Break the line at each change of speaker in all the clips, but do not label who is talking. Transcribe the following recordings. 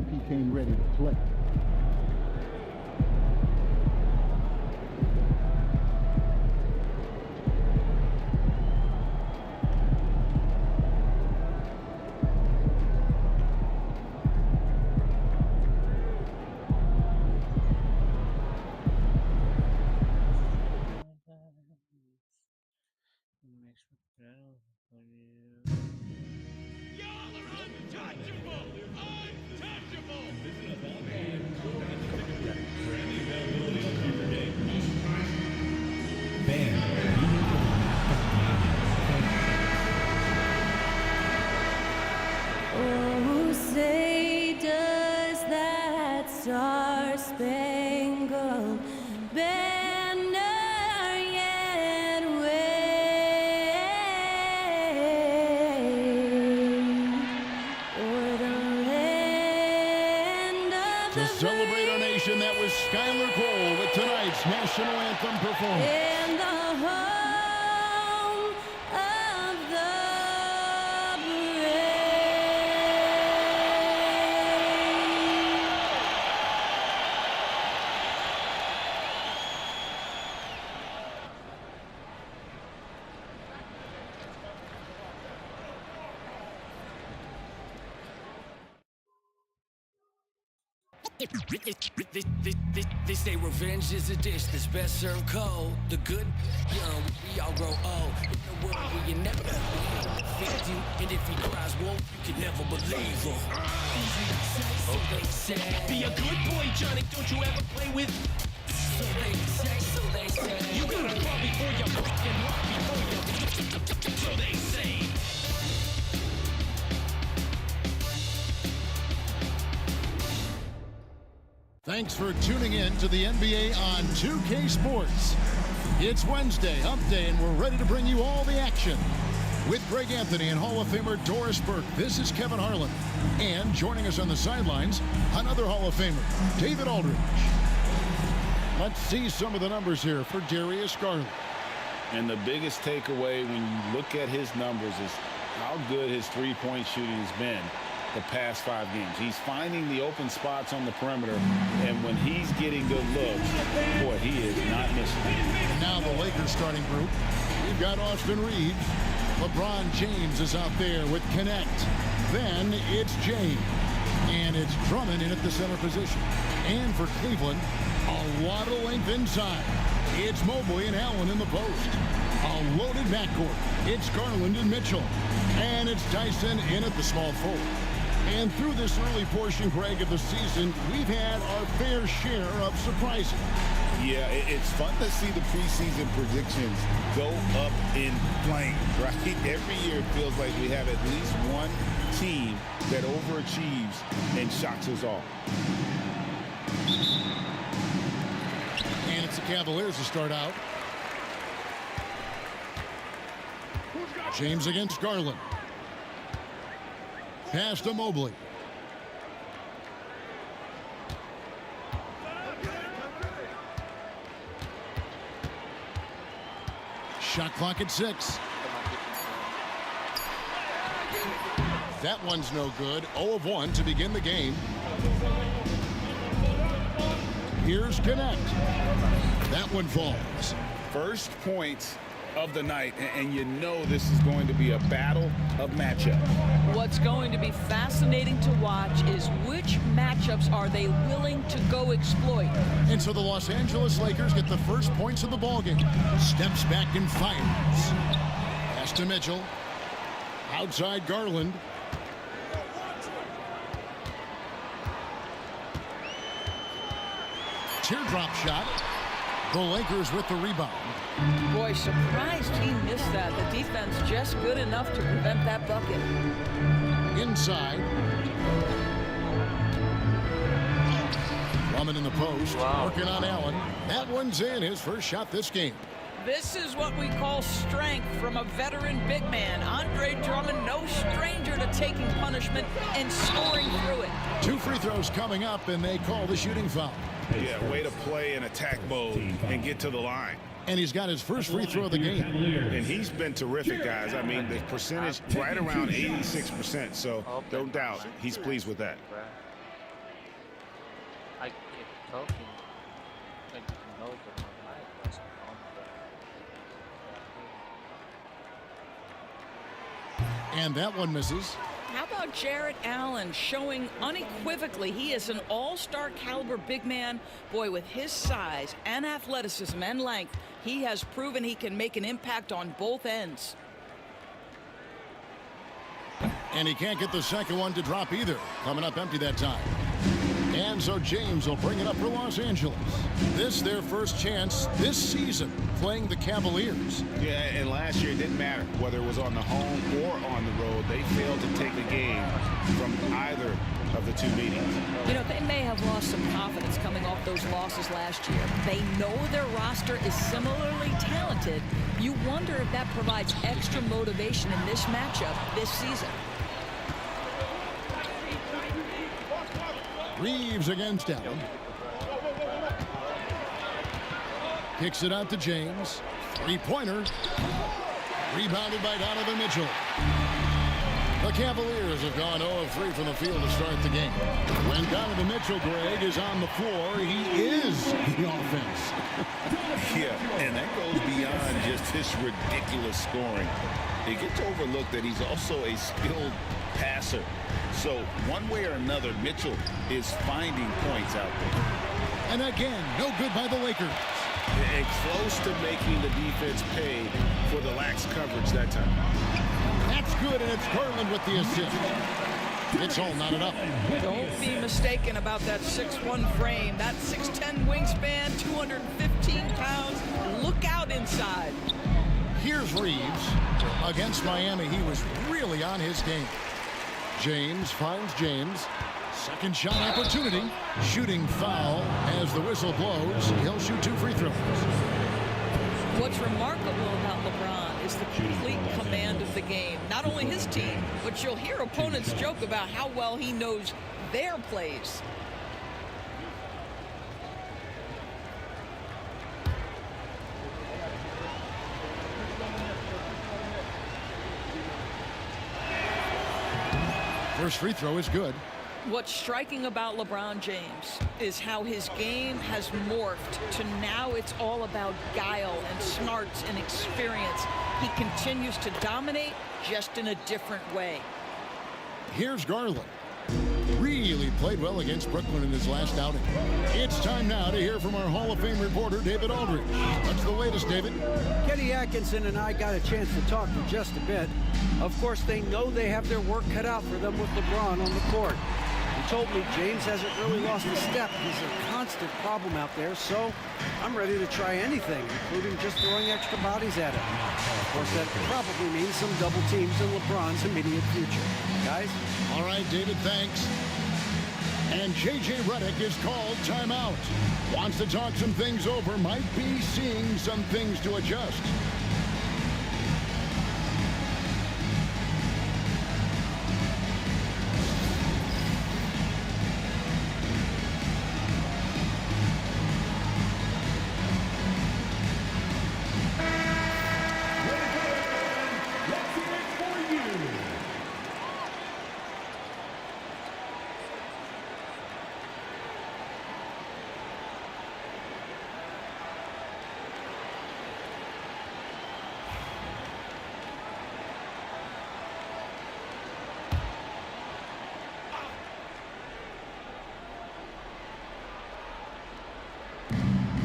he came ready to play.
Oh, say does that star-spangled banner yet wave o'er the land of
To
the
celebrate our nation, that was Skylar Cole with tonight's national anthem performance.
in the home of the brave.
They say revenge is a dish that's best served cold. The good, young, we all grow old. In a world where you never defeat you, and if he cries wolf, you can never believe him. So they say, be a good boy, Johnny. Don't you ever play with? So they say, you gotta crawl before you walk and walk before you. So they say.
Thanks for tuning in to the NBA on 2K Sports. It's Wednesday, Hump Day, and we're ready to bring you all the action. With Greg Anthony and Hall of Famer Doris Burke, this is Kevin Harlan. And joining us on the sidelines, another Hall of Famer, David Aldridge. Let's see some of the numbers here for Darius Garland.
And the biggest takeaway when you look at his numbers is how good his three-point shooting has been the past 5 games. He's finding the open spots on the perimeter, and when he's getting good looks, boy, he is not missing.
And now the Lakers starting group. We've got Austin Reeves. LeBron James is out there with Connect. Then it's James. And it's Drummond in at the center position. And for Cleveland, a lot of length inside. It's Mobley and Allen in the post. A loaded backcourt. It's Garland and Mitchell. And it's Dyson in at the small forward. And through this early portion, Greg, of the season, we've had our fair share of surprises.
Yeah, it's fun to see the preseason predictions go up in flames, right? Every year it feels like we have at least one team that overachieves and shocks us all.
And it's the Cavaliers to start out. James against Garland. Pass to Mobley. Shot clock at 6. That one's no good. 0 of 1 to begin the game. Here's Connect. That one falls.
First points of the night, and you know this is going to be a battle of matchups.
What's going to be fascinating to watch is which matchups are they willing to go exploit.
And so the Los Angeles Lakers get the first points of the ballgame. Steps back and fires. Pass to Mitchell. Outside Garland. Teardrop shot. The Lakers with the rebound.
Boy, surprised he missed that. The defense just good enough to prevent that bucket.
Inside. Drummond in the post. Working on Allen. That one's in, his first shot this game.
This is what we call strength from a veteran big man. Andre Drummond, no stranger to taking punishment and scoring through it.
2 free throws coming up, and they call the shooting foul.
Yeah, way to play in attack mode and get to the line.
And he's got his first free throw of the game.
And he's been terrific, guys. I mean, the percentage right around 86%, so no doubt he's pleased with that.
talking, like you can know them on my class on
And that one misses.
How about Jarrett Allen showing unequivocally he is an all-star caliber big man? Boy, with his size and athleticism and length, he has proven he can make an impact on both ends.
And he can't get the second one to drop either. Coming up empty that time. And so James will bring it up for Los Angeles. This their first chance this season playing the Cavaliers.
Yeah, and last year it didn't matter whether it was on the home or on the road. They failed to take the game from either of the two meetings.
You know, they may have lost some confidence coming off those losses last year. They know their roster is similarly talented. You wonder if that provides extra motivation in this matchup this season.
Reeves against Allen. Kicks it out to James. Three-pointer. Rebounded by Donovan Mitchell. The Cavaliers have gone 0 of 3 from the field to start the game. When Donovan Mitchell, Greg, is on the floor, he is the offense.
Yeah, and that goes beyond just his ridiculous scoring. It gets overlooked that he's also a skilled passer. So one way or another, Mitchell is finding points out there.
And again, no good by the Lakers.
And close to making the defense pay for the lax coverage that time.
That's good, and it's Garland with the assist. It's all not enough.
Don't be mistaken about that 6'1" frame. That 6'10" wingspan, 215 pounds. Look out inside.
Here's Reeves. Against Miami, he was really on his game. James finds James. Second shot opportunity. Shooting foul as the whistle blows. He'll shoot 2 free throws.
What's remarkable about LeBron is the complete command of the game. Not only his team, but you'll hear opponents joke about how well he knows their plays.
First free throw is good.
What's striking about LeBron James is how his game has morphed to now it's all about guile and smarts and experience. He continues to dominate just in a different way.
Here's Garland. Really played well against Brooklyn in his last outing. It's time now to hear from our Hall of Fame reporter, David Aldridge. What's the latest, David?
Kenny Atkinson and I got a chance to talk for just a bit. Of course, they know they have their work cut out for them with LeBron on the court. He told me James hasn't really lost a step. He's a constant problem out there, so I'm ready to try anything, including just throwing extra bodies at him. Of course, that probably means some double teams in LeBron's immediate future. Guys?
All right, David, thanks. And J.J. Redick is called timeout. Wants to talk some things over, might be seeing some things to adjust.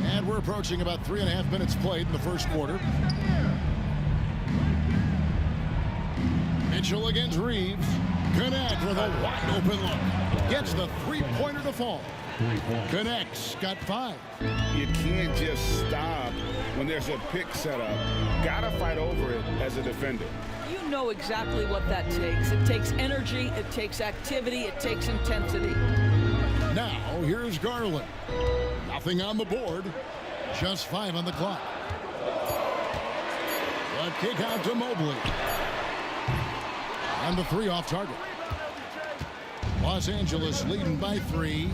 And we're approaching about 3.5 minutes played in the first quarter. Mitchell against Reeves. Connect with a wide open look. Gets the three-pointer to fall. Connects, got 5.
You can't just stop when there's a pick set up. Gotta fight over it as a defender.
You know exactly what that takes. It takes energy, it takes activity, it takes intensity.
Now, here's Garland. Nothing on the board. Just 5 on the clock. A kick out to Mobley. And the 3 off target. Los Angeles leading by 3.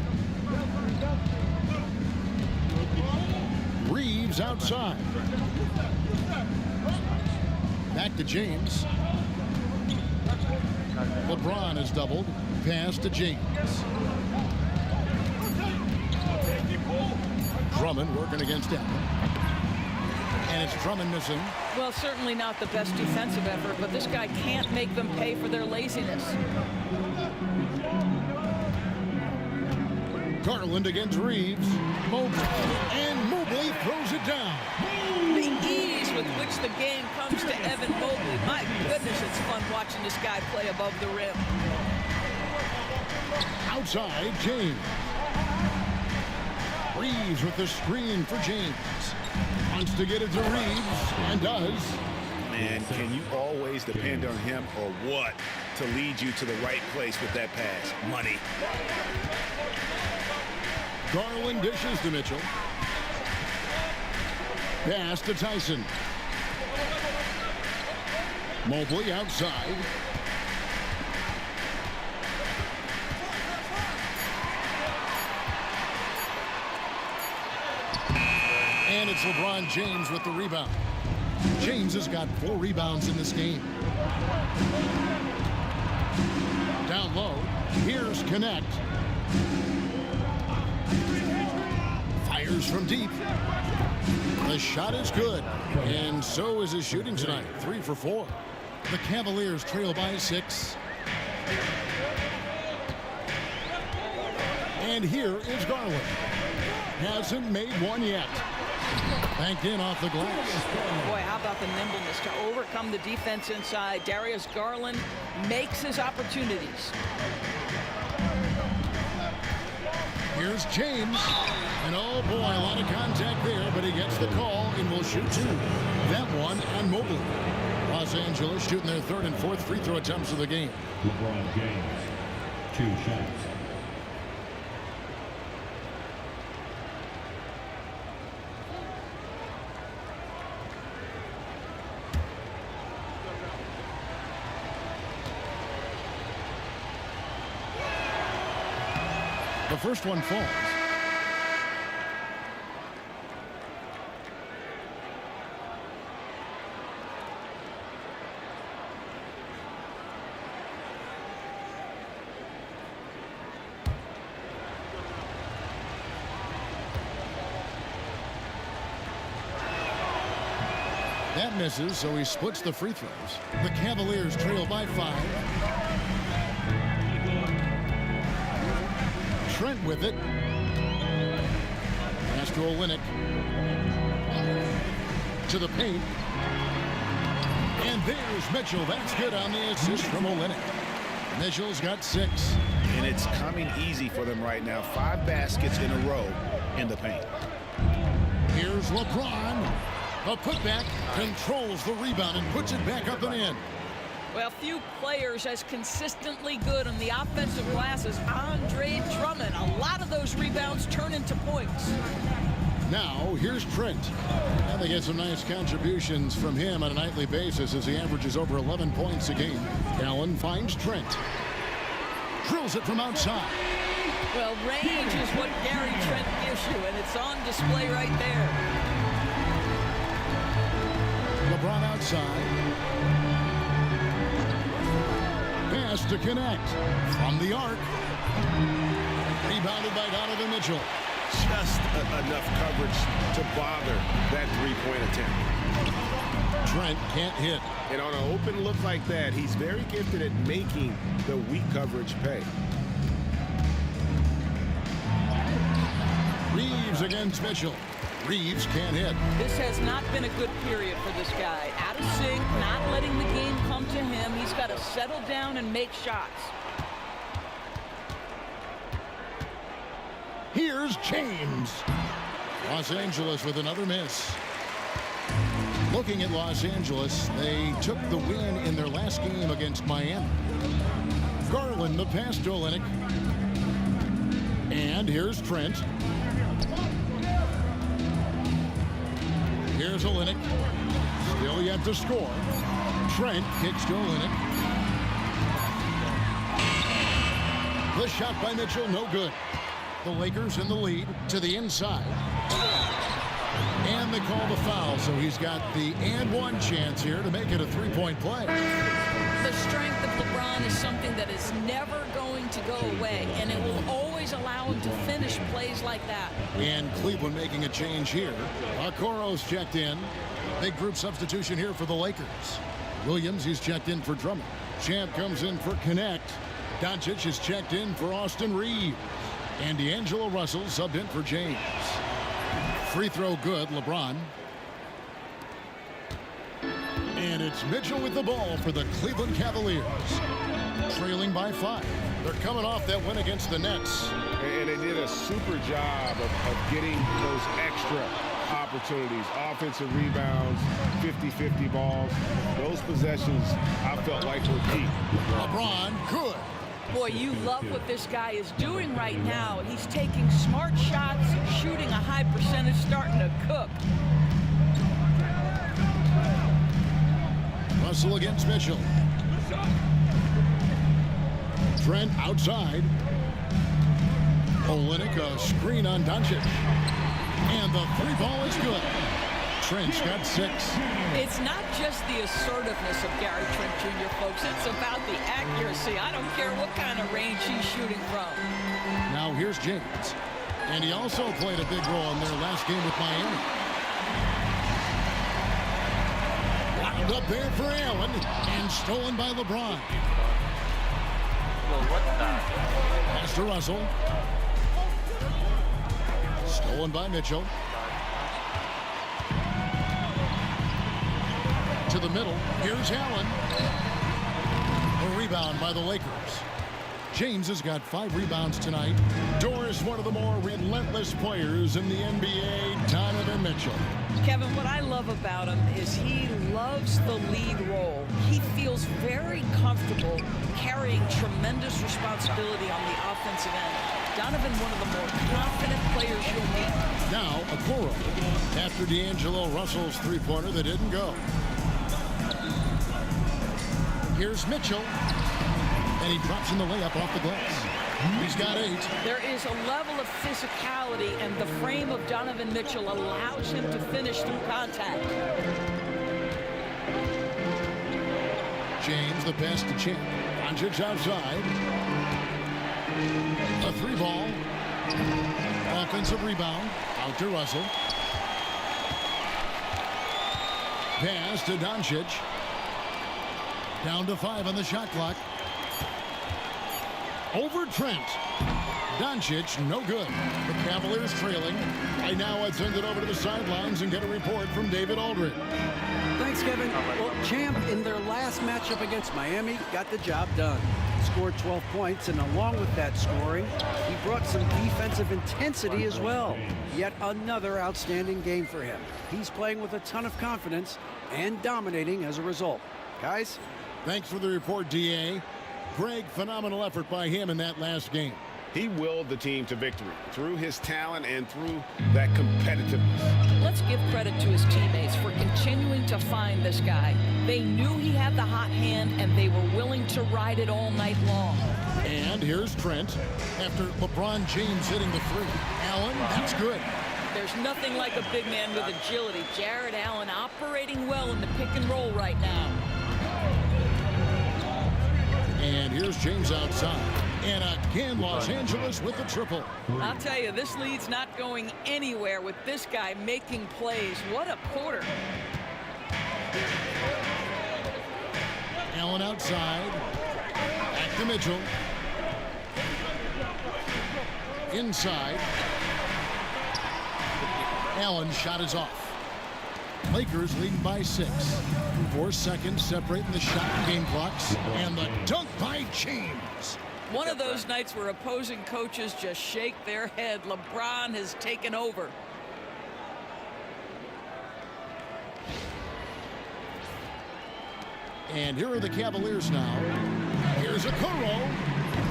Reeves outside. Back to James. LeBron is doubled. Pass to James. Drummond working against Allen. And it's Drummond missing.
Well, certainly not the best defensive effort, but this guy can't make them pay for their laziness.
Garland against Reeves. Mobley. And Mobley throws it down.
The ease with which the game comes to Evan Mobley. My goodness, it's fun watching this guy play above the rim.
Outside, James. Reeves with the screen for James. Wants to get it to Reeves, and does.
Man, can you always depend on him or what to lead you to the right place with that pass? Money.
Garland dishes to Mitchell. Pass to Tyson. Mobley outside. And it's LeBron James with the rebound. James has got 4 rebounds in this game. Down low, here's Connect. Fires from deep. The shot is good, and so is his shooting tonight. 3 for 4. The Cavaliers trail by 6. And here is Garland. Hasn't made one yet. Banked in off the glass.
Boy, how about the nimbleness to overcome the defense inside. Darius Garland makes his opportunities.
Here's James. And oh boy, a lot of contact there, but he gets the call and will shoot 2. That one on Mobley. Los Angeles shooting their 3rd and 4th free throw attempts of the game.
LeBron James, 2 shots.
The first one falls. That misses, so he splits the free throws. The Cavaliers trail by 5. Trent with it. Pass to Olynyk. To the paint. And there's Mitchell. That's good on the assist from Olynyk. Mitchell's got 6.
And it's coming easy for them right now. 5 baskets in a row in the paint.
Here's LeBron. A putback, controls the rebound and puts it back up and in.
Well, few players as consistently good on the offensive glass as Andre Drummond. A lot of those rebounds turn into points.
Now, here's Trent. And they get some nice contributions from him on a nightly basis as he averages over 11 points a game. Allen finds Trent. Drills it from outside.
Well, range is what Gary Trent gives you, and it's on display right there.
LeBron outside. Pass to Connect. From the arc. Rebounded by Donovan Mitchell.
Just enough coverage to bother that 3-point attempt.
Trent can't hit.
And on an open look like that, he's very gifted at making the weak coverage pay.
Reeves against Mitchell. Reeves can't hit.
This has not been a good period for this guy. Out of sync, not letting the game come to him. He's got to settle down and make shots.
Here's James. Los Angeles with another miss. Looking at Los Angeles, they took the win in their last game against Miami. Garland, the pass to Olynyk. And here's Trent. Here's Olynyk. Still yet to score. Trent kicks to Olynyk. The shot by Mitchell, no good. The Lakers in the lead to the inside. And they call the foul, so he's got the and one chance here to make it a 3-point play.
The strength of LeBron is something that is never going to go away, and it will always always allow him to finish plays like that.
And Cleveland making a change here. Okoro's checked in. Big group substitution here for the Lakers. Williams, he's checked in for Drummond. Champ comes in for Connect. Doncic is checked in for Austin Reeves. And D'Angelo Russell subbed in for James. Free throw good, LeBron. And it's Mitchell with the ball for the Cleveland Cavaliers. Trailing by 5. They're coming off that win against the Nets.
And they did a super job of getting those extra opportunities. Offensive rebounds, 50-50 balls. Those possessions, I felt like were key.
LeBron, good.
Boy, you love what this guy is doing right now. He's taking smart shots, shooting a high percentage, starting to cook.
Russell against Mitchell. Trent outside. Olynyk, a screen on Doncic. And the three ball is good. Trent's got 6.
It's not just the assertiveness of Gary Trent Jr., folks. It's about the accuracy. I don't care what kind of range he's shooting from.
Now here's James. And he also played a big role in their last game with Miami. Wound up there for Allen. And stolen by LeBron.
Well, what the?
Pass to Russell. Stolen by Mitchell. To the middle. Here's Allen. A rebound by the Lakers. James has got 5 rebounds tonight. Doris, one of the more relentless players in the NBA, Donovan Mitchell.
Kevin, what I love about him is he loves the lead role. He feels very comfortable carrying tremendous responsibility on the offensive end. Donovan, one of the more confident players you'll meet.
Now, Okoro. After D'Angelo Russell's three-pointer that didn't go. Here's Mitchell. And he drops in the layup off the glass. He's got 8.
There is a level of physicality, and the frame of Donovan Mitchell allows him to finish through contact.
James, the pass to Champ. Doncic outside. A 3-ball. Offensive rebound. Out to Russell. Pass to Doncic. Down to 5 on the shot clock. Over Trent. Doncic, no good. The Cavaliers trailing. Right now, I'd send it over to the sidelines and get a report from David Aldridge.
Thanks, Kevin. Well, Champ, in their last matchup against Miami, got the job done. Scored 12 points, and along with that scoring, he brought some defensive intensity as well. Yet another outstanding game for him. He's playing with a ton of confidence and dominating as a result. Guys?
Thanks for the report, D.A. Greg, phenomenal effort by him in that last game.
He willed the team to victory through his talent and through that competitiveness.
Let's give credit to his teammates for continuing to find this guy. They knew he had the hot hand, and they were willing to ride it all night long.
And here's Trent after LeBron James hitting the 3. Allen, that's good.
There's nothing like a big man with agility. Jared Allen operating well in the pick and roll right now.
And here's James outside. And again, Los Angeles with the triple.
I'll tell you, this lead's not going anywhere with this guy making plays. What a quarter.
Allen outside. Back to Mitchell. Inside. Allen's shot is off. Lakers leading by 6. 4 seconds separating the shot and game clocks. And the dunk by James.
One of those nights where opposing coaches just shake their head. LeBron has taken over.
And here are the Cavaliers now. Here's Okoro.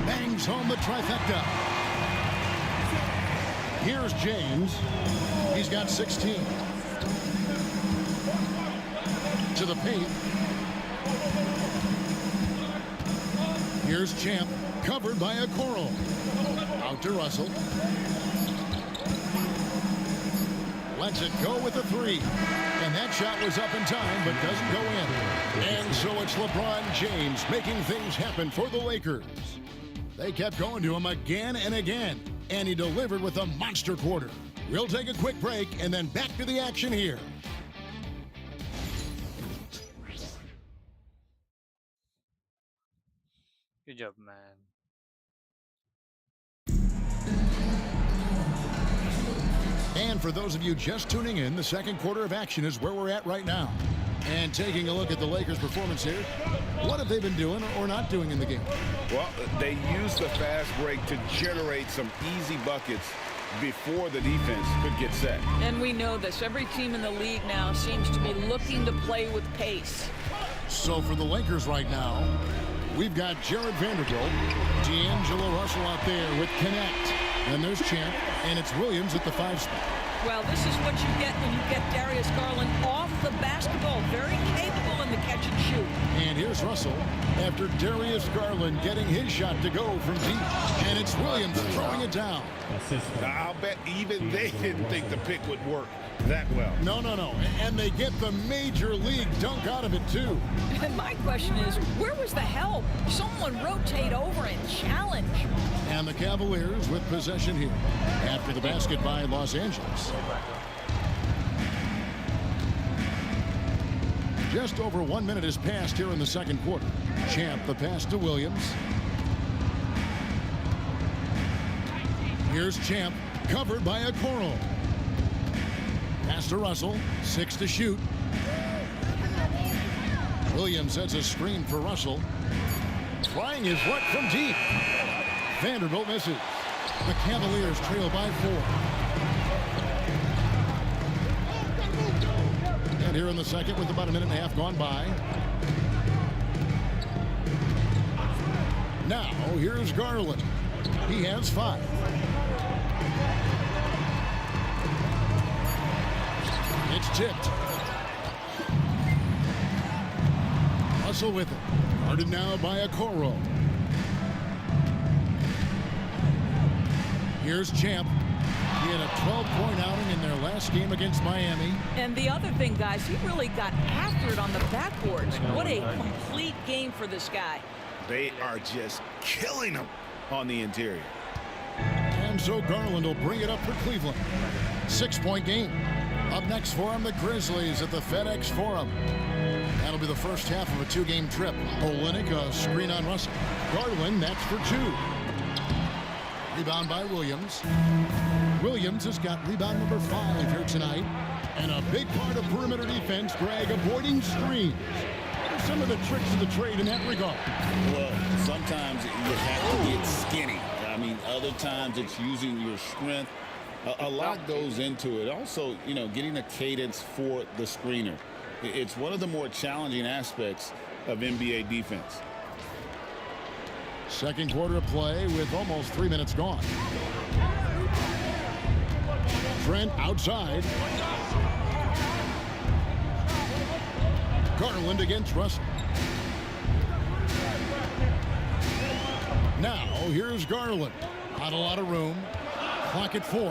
Bangs home the trifecta. Here's James. He's got 16. To the paint. Here's Champ, covered by Okoro. Out to Russell. Lets it go with a 3. And that shot was up in time, but doesn't go in. And so it's LeBron James making things happen for the Lakers. They kept going to him again and again. and he delivered with a monster quarter. We'll take a quick break and then back to the action here.
Good job, man.
And for those of you just tuning in, the second quarter of action is where we're at right now. And taking a look at the Lakers' performance here, what have they been doing or not doing in the game?
Well, they used the fast break to generate some easy buckets before the defense could get set.
And we know this. Every team in the league now seems to be looking to play with pace.
So for the Lakers right now, we've got Jared Vanderbilt, D'Angelo Russell out there with Connect. Then there's Champ, and it's Williams at the 5 spot.
Well, this is what you get when you get Darius Garland off the basketball. Very capable in the catch and shoot.
And here's Russell after Darius Garland getting his shot to go from deep. And it's Williams throwing it down.
I'll bet even they didn't think the pick would work that well.
No. And they get the major league dunk out of it, too.
And my question is, where was the help? Someone rotate over and challenge.
And the Cavaliers with possession here after the basket by Los Angeles. Just over 1 minute has passed here in the second quarter. Champ the pass to Williams. Here's Champ, covered by a Coral. Pass to Russell, 6 to shoot. Williams sets a screen for Russell. Trying his luck from deep. Vanderbilt misses. The Cavaliers trail by 4. And here in the second with about a minute and a half gone by. Now here's Garland. He has 5. It's tipped. Russell with it. Guarded now by Okoro. Here's Champ. He had a 12-point outing in their last game against Miami.
And the other thing, guys, he really got after it on the backboards. What a complete game for this guy.
They are just killing him on the interior.
And so Garland will bring it up for Cleveland. 6-point game. Up next for him, the Grizzlies at the FedEx Forum. That'll be the first half of a 2-game trip. Olynyk, a screen on Russell. Garland, that's for 2. Rebound by Williams. Williams has got rebound number 5 here tonight. And a big part of perimeter defense, Greg, avoiding screens. What are some of the tricks of the trade in that regard?
Well, sometimes you have to get skinny. I mean, other times it's using your strength. A lot goes into it. Also, you know, getting a cadence for the screener. It's one of the more challenging aspects of NBA defense.
Second quarter of play with almost 3 minutes gone. Trent outside. Garland against Russell. Now here's Garland. Not a lot of room. Clock at 4.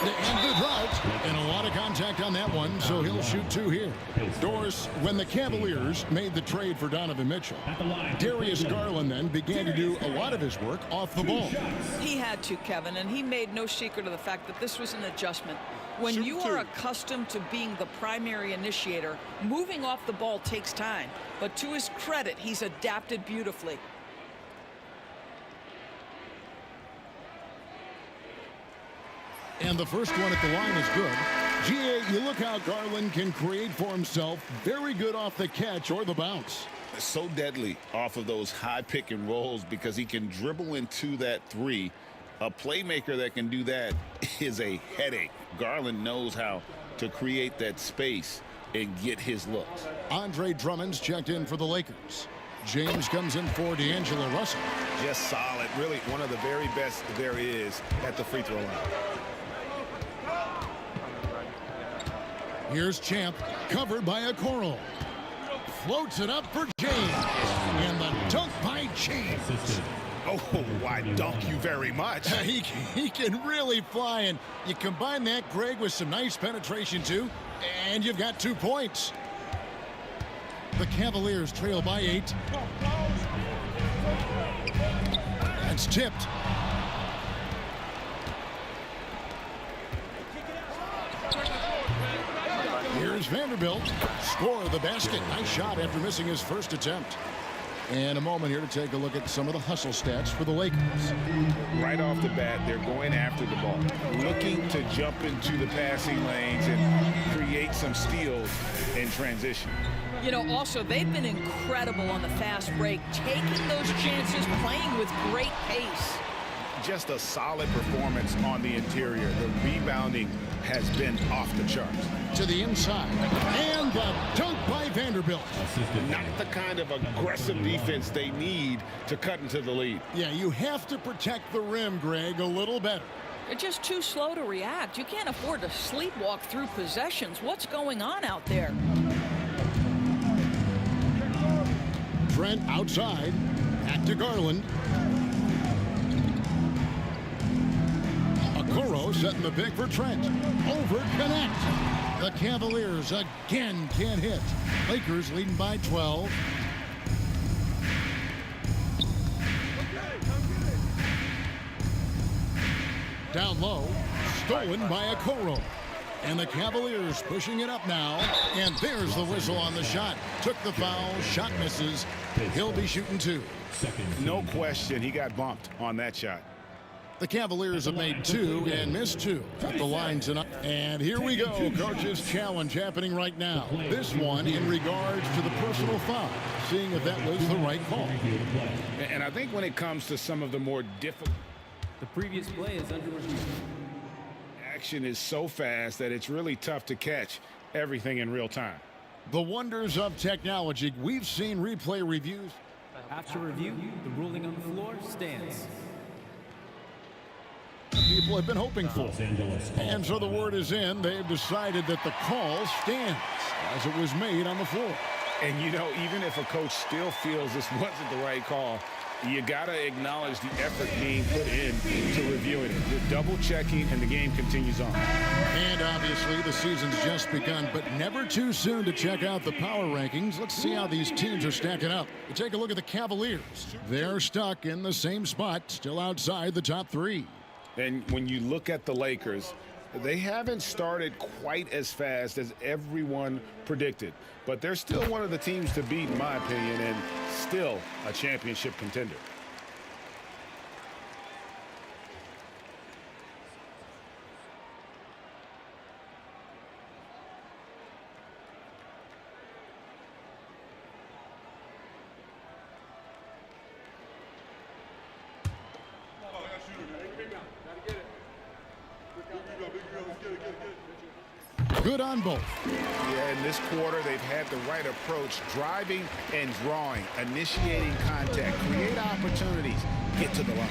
And the drought. And a lot of contact on that one, so he'll shoot 2 here. Doris, when the Cavaliers made the trade for Donovan Mitchell, Darius Garland then began to do a lot of his work off the ball.
He had to, Kevin, and he made no secret of the fact that this was an adjustment. When you are accustomed to being the primary initiator, moving off the ball takes time. But to his credit, he's adapted beautifully.
And the first one at the line is good. GA, you look how Garland can create for himself. Very good off the catch or the bounce.
So deadly off of those high pick and rolls because he can dribble into that 3. A playmaker that can do that is a headache. Garland knows how to create that space and get his looks.
Andre Drummond's checked in for the Lakers. James comes in for D'Angelo Russell.
Just solid. Really one of the very best there is at the free throw line.
Here's Champ, covered by a Coral. Floats it up for James. And the dunk by James.
Oh, why dunk you very much.
He can really fly, and you combine that, Greg, with some nice penetration, too, and you've got 2 points. The Cavaliers trail by 8. That's tipped. Here's Vanderbilt. Score the basket. Nice shot after missing his first attempt. And a moment here to take a look at some of the hustle stats for the Lakers.
Right off the bat, they're going after the ball, looking to jump into the passing lanes and create some steals in transition.
You know, also, they've been incredible on the fast break, taking those chances, playing with great pace.
Just a solid performance on the interior. The rebounding has been off the charts.
To the inside. And the dunk by Vanderbilt.
Not the kind of aggressive defense they need to cut into the lead.
Yeah, you have to protect the rim, Greg, a little better.
They're just too slow to react. You can't afford to sleepwalk through possessions. What's going on out there?
Trent outside. Back to Garland. Okoro setting the pick for Trent. Over Connect. The Cavaliers again can't hit. Lakers leading by 12. Down low. Stolen by Okoro. And the Cavaliers pushing it up now. And there's the whistle on the shot. Took the foul. Shot misses. He'll be shooting two.
No question, he got bumped on that shot.
The Cavaliers have made two and missed two at the line tonight. And here we go. Coach's challenge happening right now. This one in regards to the personal foul. Seeing if that was the right call.
And I think when it comes to some of the more difficult...
The previous play is under review.
Action is so fast that it's really tough to catch everything in real time.
The wonders of technology. We've seen replay reviews.
After review, the ruling on the floor stands.
People have been hoping for. And so the word is in. They've decided that the call stands as it was made on the floor.
And, you know, even if a coach still feels this wasn't the right call, you got to acknowledge the effort being put in to reviewing it. You're double checking, and the game continues on.
And obviously the season's just begun, but never too soon to check out the power rankings. Let's see how these teams are stacking up. We take a look at the Cavaliers. They're stuck in the same spot, still outside the top three.
And when you look at the Lakers, they haven't started quite as fast as everyone predicted. But they're still one of the teams to beat, in my opinion, and still a championship contender.
Good on both.
Yeah, in this quarter, they've had the right approach, driving and drawing, initiating contact, create opportunities, get to the line.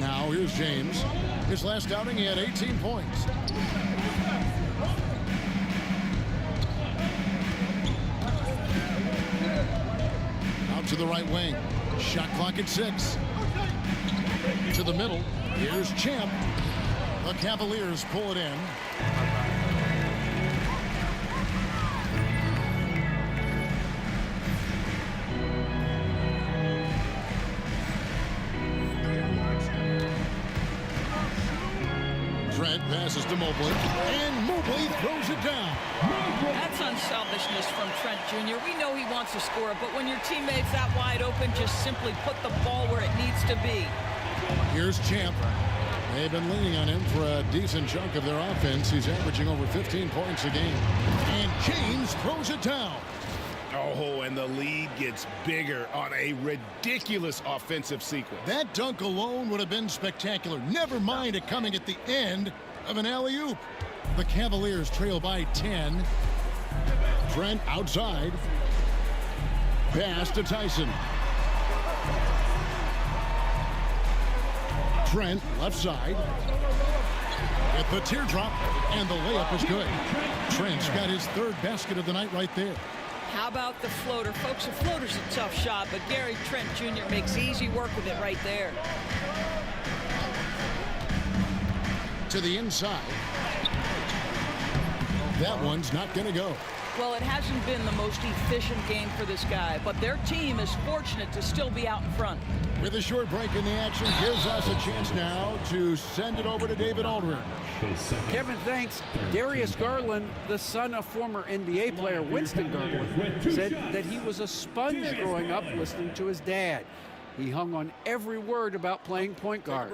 Now here's James. His last outing, he had 18 points. Out to the right wing. Shot clock at 6. To the middle. Here's Champ. The Cavaliers pull it in. Trent passes to Mobley, and Mobley throws it down.
That's unselfishness from Trent Jr. We know he wants to score, but when your teammate's that wide open, just simply put the ball where it needs to be.
Here's Champ. They've been leaning on him for a decent chunk of their offense. He's averaging over 15 points a game. And James throws it down.
Oh, and the lead gets bigger on a ridiculous offensive sequence.
That dunk alone would have been spectacular. Never mind it coming at the end of an alley-oop. The Cavaliers trail by 10. Trent outside. Pass to Tyson. Trent left side. At the teardrop, and the layup is good. Trent's got his third basket of the night right there.
How about the floater? Folks, a floater's a tough shot, but Gary Trent Jr. makes easy work with it right there.
To the inside. That one's not going to go.
Well, it hasn't been the most efficient game for this guy, but their team is fortunate to still be out in front.
With a short break in the action, gives us a chance now to send it over to David Aldridge.
Kevin, thanks. Darius Garland, the son of former NBA player Winston Garland, said that he was a sponge growing up listening to his dad. He hung on every word about playing point guard.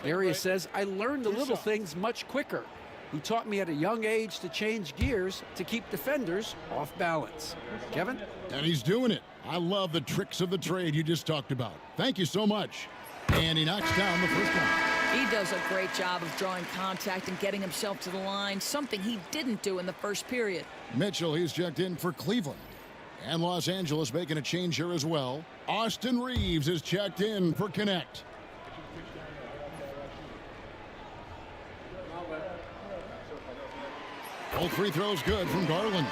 Darius says, I learned the little things much quicker. He taught me at a young age to change gears to keep defenders off balance. Kevin?
And he's doing it. I love the tricks of the trade you just talked about. Thank you so much. And he knocks down the first one.
He does a great job of drawing contact and getting himself to the line, something he didn't do in the first period.
Mitchell, he's checked in for Cleveland. And Los Angeles making a change here as well. Austin Reeves is checked in for Connect. All free throws good from Garland.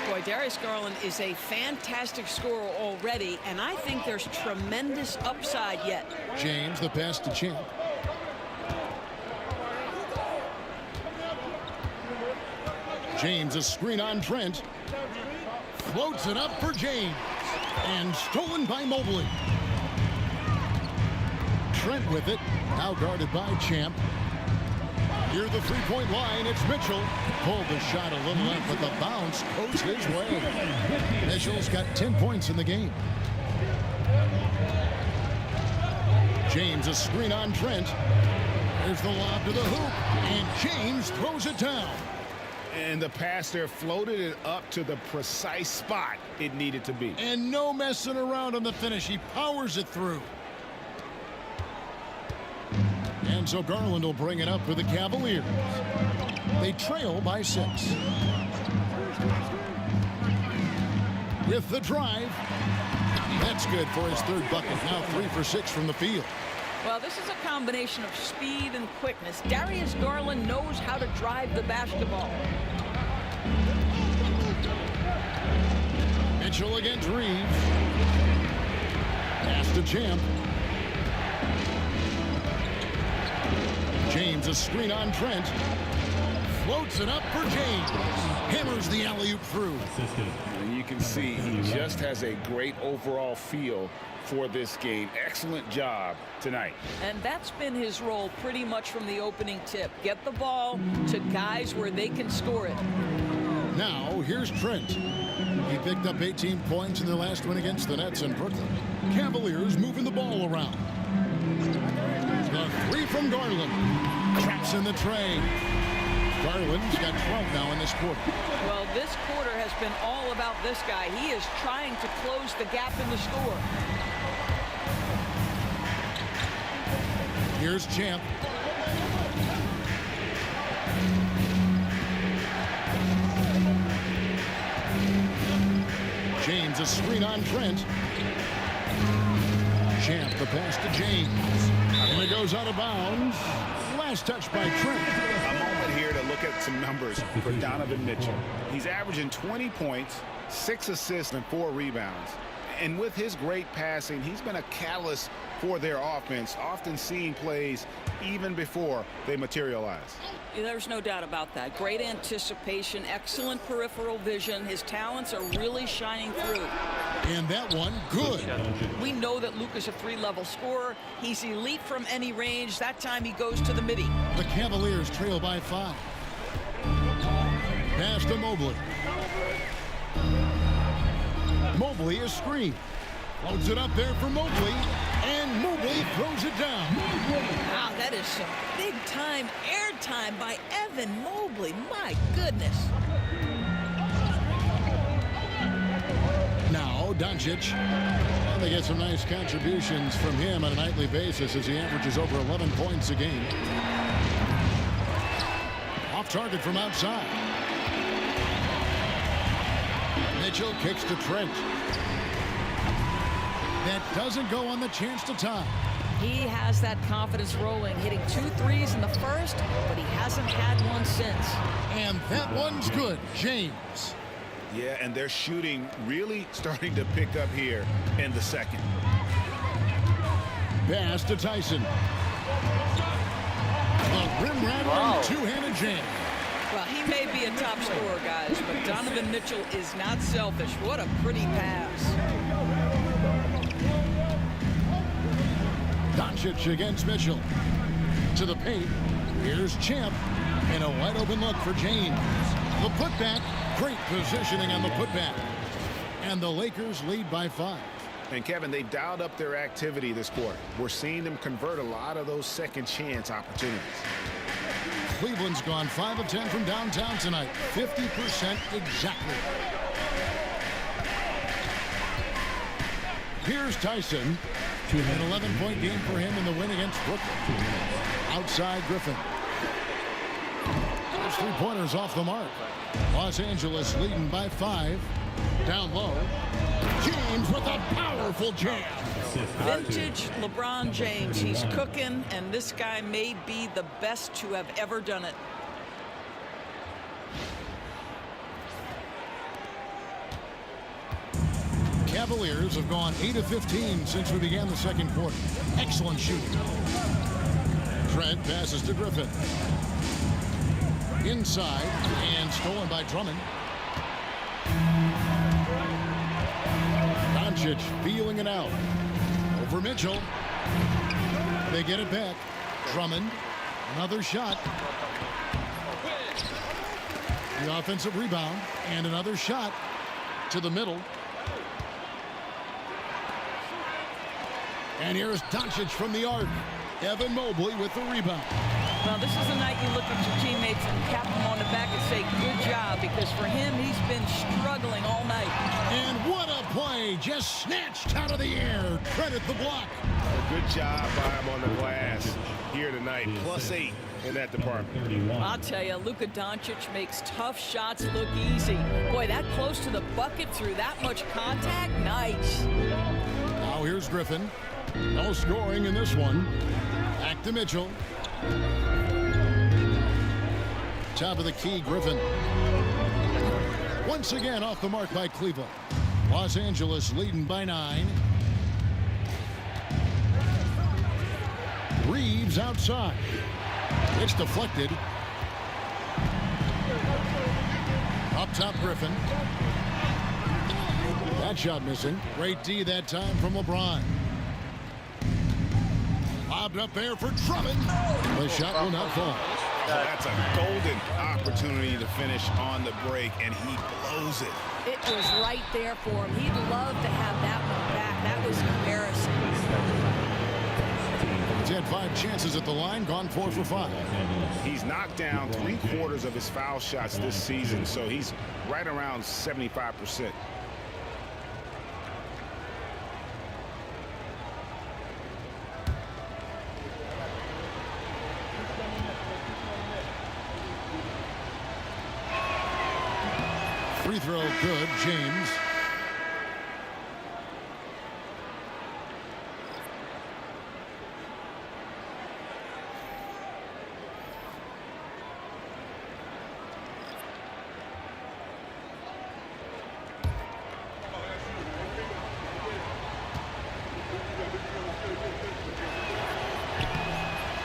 Boy, Darius Garland is a fantastic scorer already, and I think there's tremendous upside yet.
James, the pass to Champ. James, a screen on Trent. Floats it up for James. And stolen by Mobley. Trent with it. Now guarded by Champ. Near the three-point line, it's Mitchell. Pulled the shot a little left, but the bounce goes his way. Mitchell's got 10 points in the game. James, a screen on Trent. There's the lob to the hoop, and James throws it down.
And the pass there floated it up to the precise spot it needed to be.
And no messing around on the finish. He powers it through. And so Garland will bring it up for the Cavaliers. They trail by 6. With the drive. That's good for his third bucket. Now 3 for 6 from the field.
Well, this is a combination of speed and quickness. Darius Garland knows how to drive the basketball.
Mitchell against Reeves. Pass to Champ. James, a screen on Trent. Floats it up for James. Hammers the alley-oop through.
And you can see he just has a great overall feel for this game. Excellent job tonight.
And that's been his role pretty much from the opening tip. Get the ball to guys where they can score it.
Now, here's Trent. He picked up 18 points in their last win against the Nets in Brooklyn. Cavaliers moving the ball around. The 3 from Garland. Traps in the tray. Garland's got 12 now in this quarter.
Well, this quarter has been all about this guy. He is trying to close the gap in the score.
Here's Champ. James, a screen on Trent. Champ, the pass to James. And it goes out of bounds. Last touch by Trent.
A moment here to look at some numbers for Donovan Mitchell. He's averaging 20 points, 6 assists, and 4 rebounds. And with his great passing, he's been a catalyst for their offense, often seeing plays even before they materialize.
There's no doubt about that. Great anticipation, excellent peripheral vision. His talents are really shining through.
And that one, good.
We know that Luke is a 3-level scorer. He's elite from any range. That time he goes to the midi.
The Cavaliers trail by 5. Pass to Mobley. Mobley is screened. Loads it up there for Mobley. And Mobley throws it down.
Wow, that is some big-time airtime by Evan Mobley. My goodness.
Now, Doncic. And they get some nice contributions from him on a nightly basis as he averages over 11 points a game. Off target from outside. Mitchell kicks to Trent. That doesn't go on the chance to tie.
He has that confidence rolling, hitting 2 threes in the first, but he hasn't had one since.
And that one's good. James.
Yeah, and their shooting really starting to pick up here in the second.
Pass to Tyson. The rim rattling two-handed jam.
Well, he may be a top scorer, guys, but Donovan Mitchell is not selfish. What a pretty pass.
Doncic against Mitchell. To the paint. Here's Champ. And a wide open look for James. The putback. Great positioning on the putback. And the Lakers lead by 5.
And Kevin, they've dialed up their activity this quarter. We're seeing them convert a lot of those second chance opportunities.
Cleveland's gone 5 of 10 from downtown tonight. 50% exactly. Here's Tyson. An 11-point game for him in the win against Brooklyn. Outside Griffin. Those 3-pointers off the mark. Los Angeles leading by 5. Down low. James with a powerful jam.
Vintage LeBron James. He's cooking, and this guy may be the best to have ever done it.
Cavaliers have gone 8 of 15 since we began the second quarter. Excellent shooting. Trent passes to Griffin. Inside and stolen by Drummond. Doncic feeling it out. Over Mitchell. They get it back. Drummond. Another shot. The offensive rebound. And another shot to the middle. And here's Doncic from the arc. Evan Mobley with the rebound.
Well, this is the night you look at your teammates and tap them on the back and say, good job, because for him, he's been struggling all night.
And what a play, just snatched out of the air. Credit the block.
Good job by him on the glass here tonight. +8 in that department.
I'll tell you, Luka Doncic makes tough shots look easy. Boy, that close to the bucket through that much contact, nice.
Now here's Griffin. No scoring in this one. Back to Mitchell. Top of the key, Griffin. Once again off the mark by Cleveland. Los Angeles leading by 9. Reeves outside. It's deflected. Up top, Griffin. That shot missing. Great D that time from LeBron. Lobbed up there for Drummond. The shot will not fall.
That's a golden opportunity to finish on the break, and he blows it.
It was right there for him. He'd love to have that one back. That was embarrassing.
He's had 5 chances at the line, gone 4 for 5.
He's knocked down 3/4 of his foul shots this season, so he's right around 75%.
Free throw good, James.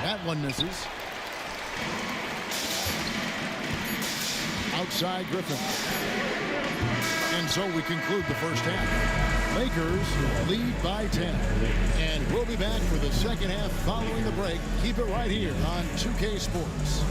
That one misses. Outside Griffin. And so we conclude the first half. Lakers lead by 10. And we'll be back for the second half following the break. Keep it right here on 2K Sports.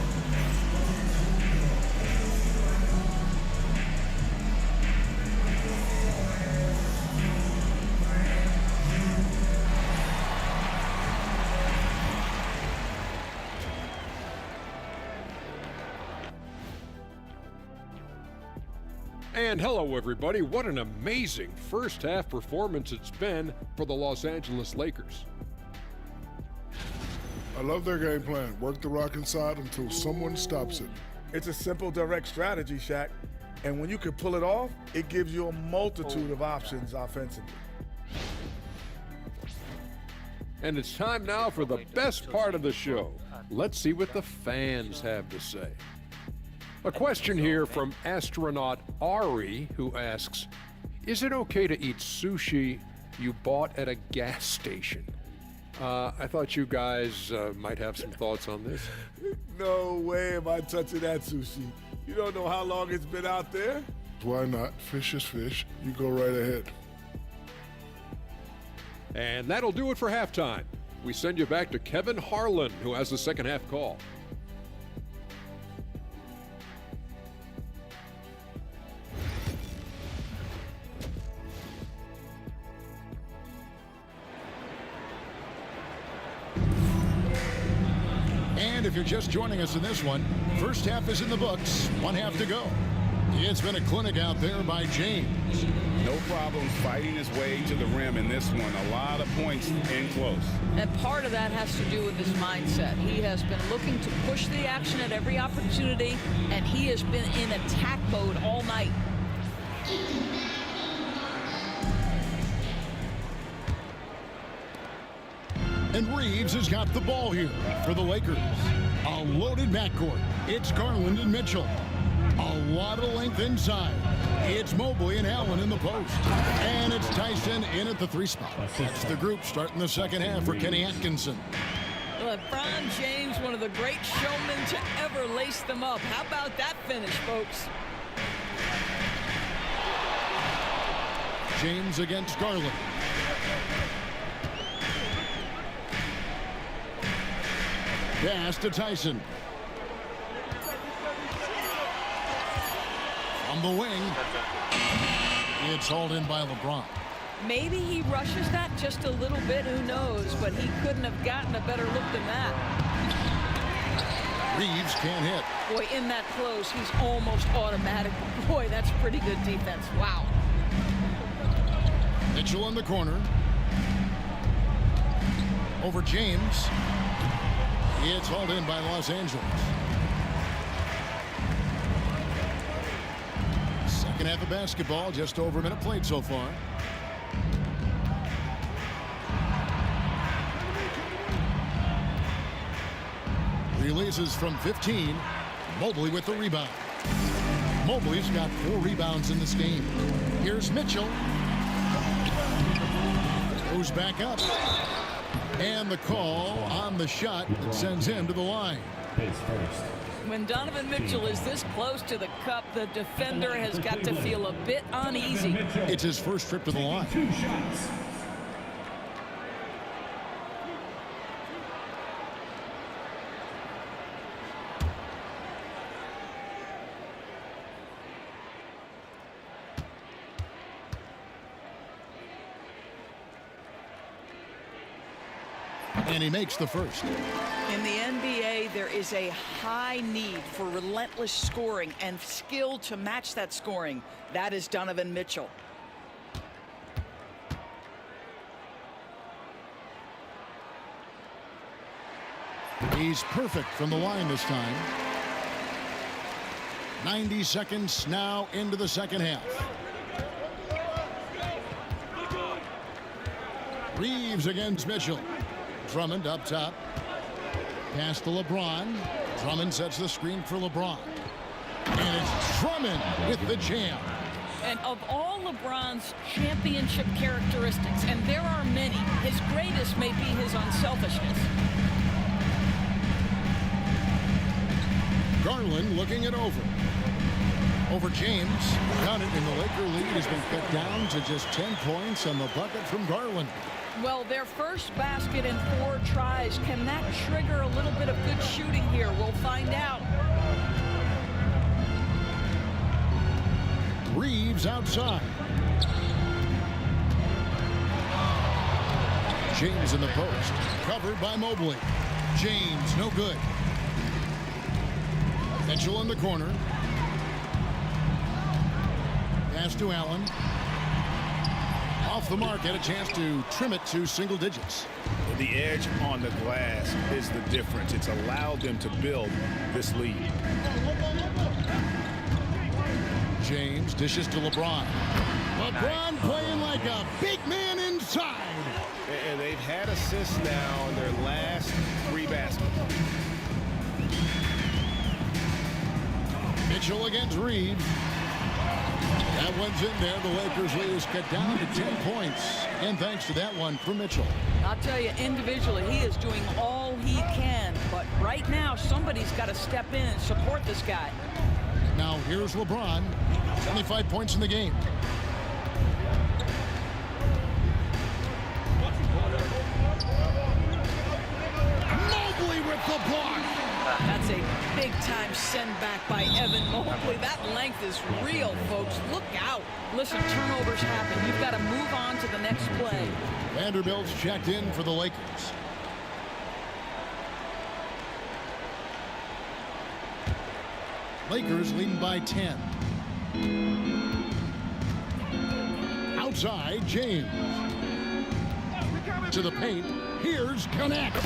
And hello, everybody. What an amazing first half performance it's been for the Los Angeles Lakers.
I love their game plan. Work the rock inside until someone stops it.
It's a simple, direct strategy, Shaq. And when you can pull it off, it gives you a multitude of options offensively.
And it's time now for the best part of the show. Let's see what the fans have to say. A question here from astronaut Ari, who asks, is it okay to eat sushi you bought at a gas station? I thought you guys might have some thoughts on this.
No way am I touching that sushi. You don't know how long it's been out there.
Why not? Fish is fish. You go right ahead.
And that'll do it for halftime. We send you back to Kevin Harlan, who has the second half call.
And if you're just joining us in this one, first half is in the books, one half to go. It's been a clinic out there by James.
No problems fighting his way to the rim in this one. A lot of points in close.
And part of that has to do with his mindset. He has been looking to push the action at every opportunity, and he has been in attack mode all night.
And Reeves has got the ball here for the Lakers. A loaded backcourt. It's Garland and Mitchell. A lot of length inside. It's Mobley and Allen in the post. And it's Tyson in at the 3 spot. That's the group starting the second half for Kenny Atkinson.
LeBron James, one of the great showmen to ever lace them up. How about that finish, folks?
James against Garland. Pass to Tyson. On the wing. It's hauled in by LeBron.
Maybe he rushes that just a little bit, who knows, but he couldn't have gotten a better look than that.
Reeves can't hit.
Boy, in that close, he's almost automatic. Boy, that's pretty good defense. Wow.
Mitchell in the corner. Over James. It's hauled in by Los Angeles. Second half of basketball, just over a minute played so far. Releases from 15. Mobley with the rebound. Mobley's got 4 rebounds in this game. Here's Mitchell. Goes back up. And the call on the shot that sends him to the line.
When Donovan Mitchell is this close to the cup, the defender has got to feel a bit uneasy.
It's his first trip to the line.
2 shots.
And he makes the first.
In the NBA, there is a high need for relentless scoring and skill to match that scoring. That is Donovan Mitchell.
He's perfect from the line this time. 90 seconds now into the second half. Reeves against Mitchell. Drummond up top. Pass to LeBron. Drummond sets the screen for LeBron. And it's Drummond with the jam.
And of all LeBron's championship characteristics, and there are many, his greatest may be his unselfishness.
Garland looking it over. Over James. Got it, and the Laker lead has been cut down to just 10 points on the bucket from Garland.
Well, their first basket in 4 tries. Can that trigger a little bit of good shooting here? We'll find out.
Reeves outside. James in the post. Covered by Mobley. James, no good. Mitchell in the corner. Pass to Allen. Off the mark, had a chance to trim it to single digits.
The edge on the glass is the difference. It's allowed them to build this lead.
James dishes to LeBron. LeBron playing like a big man inside.
And they've had assists now in their last 3 baskets.
Mitchell against Reeves. That one's in there. The Lakers lead is cut down to 10 points. And thanks to that one from Mitchell.
I'll tell you, individually, he is doing all he can. But right now, somebody's got to step in and support this guy.
Now here's LeBron. 25 points in the game. Mobley with the block.
That's a big-time send back by Evan Mobley. That length is real, folks. Look out. Listen, turnovers happen. You've got to move on to the next play.
Vanderbilt's checked in for the Lakers. Lakers leading by 10. Outside, James. To the paint. Here's Connect.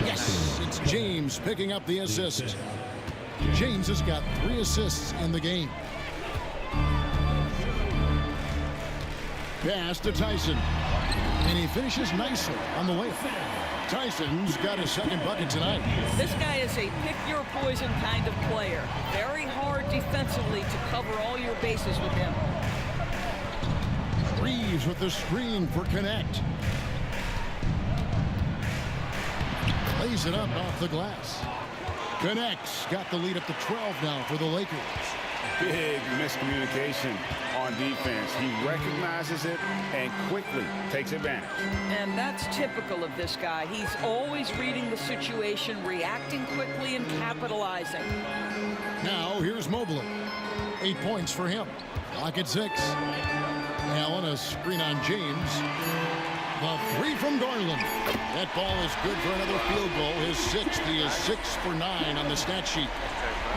Yes, it's James picking up the assist. James has got 3 assists in the game. Pass to Tyson. And he finishes nicely on the layup. Tyson's got his second bucket tonight.
This guy is a pick-your-poison kind of player. Very hard defensively to cover all your bases with him.
Reeves with the screen for Connect. Lays it up off the glass. Connect's got the lead up to 12 now for the Lakers.
Big miscommunication on defense. He recognizes it and quickly takes advantage.
And that's typical of this guy. He's always reading the situation, reacting quickly, and capitalizing.
Now here's Mobley. 8 points for him. Lock at 6. Allen, a screen on James. The 3 from Garland. That ball is good for another field goal. His 6th. He is 6 for 9 on the stat sheet.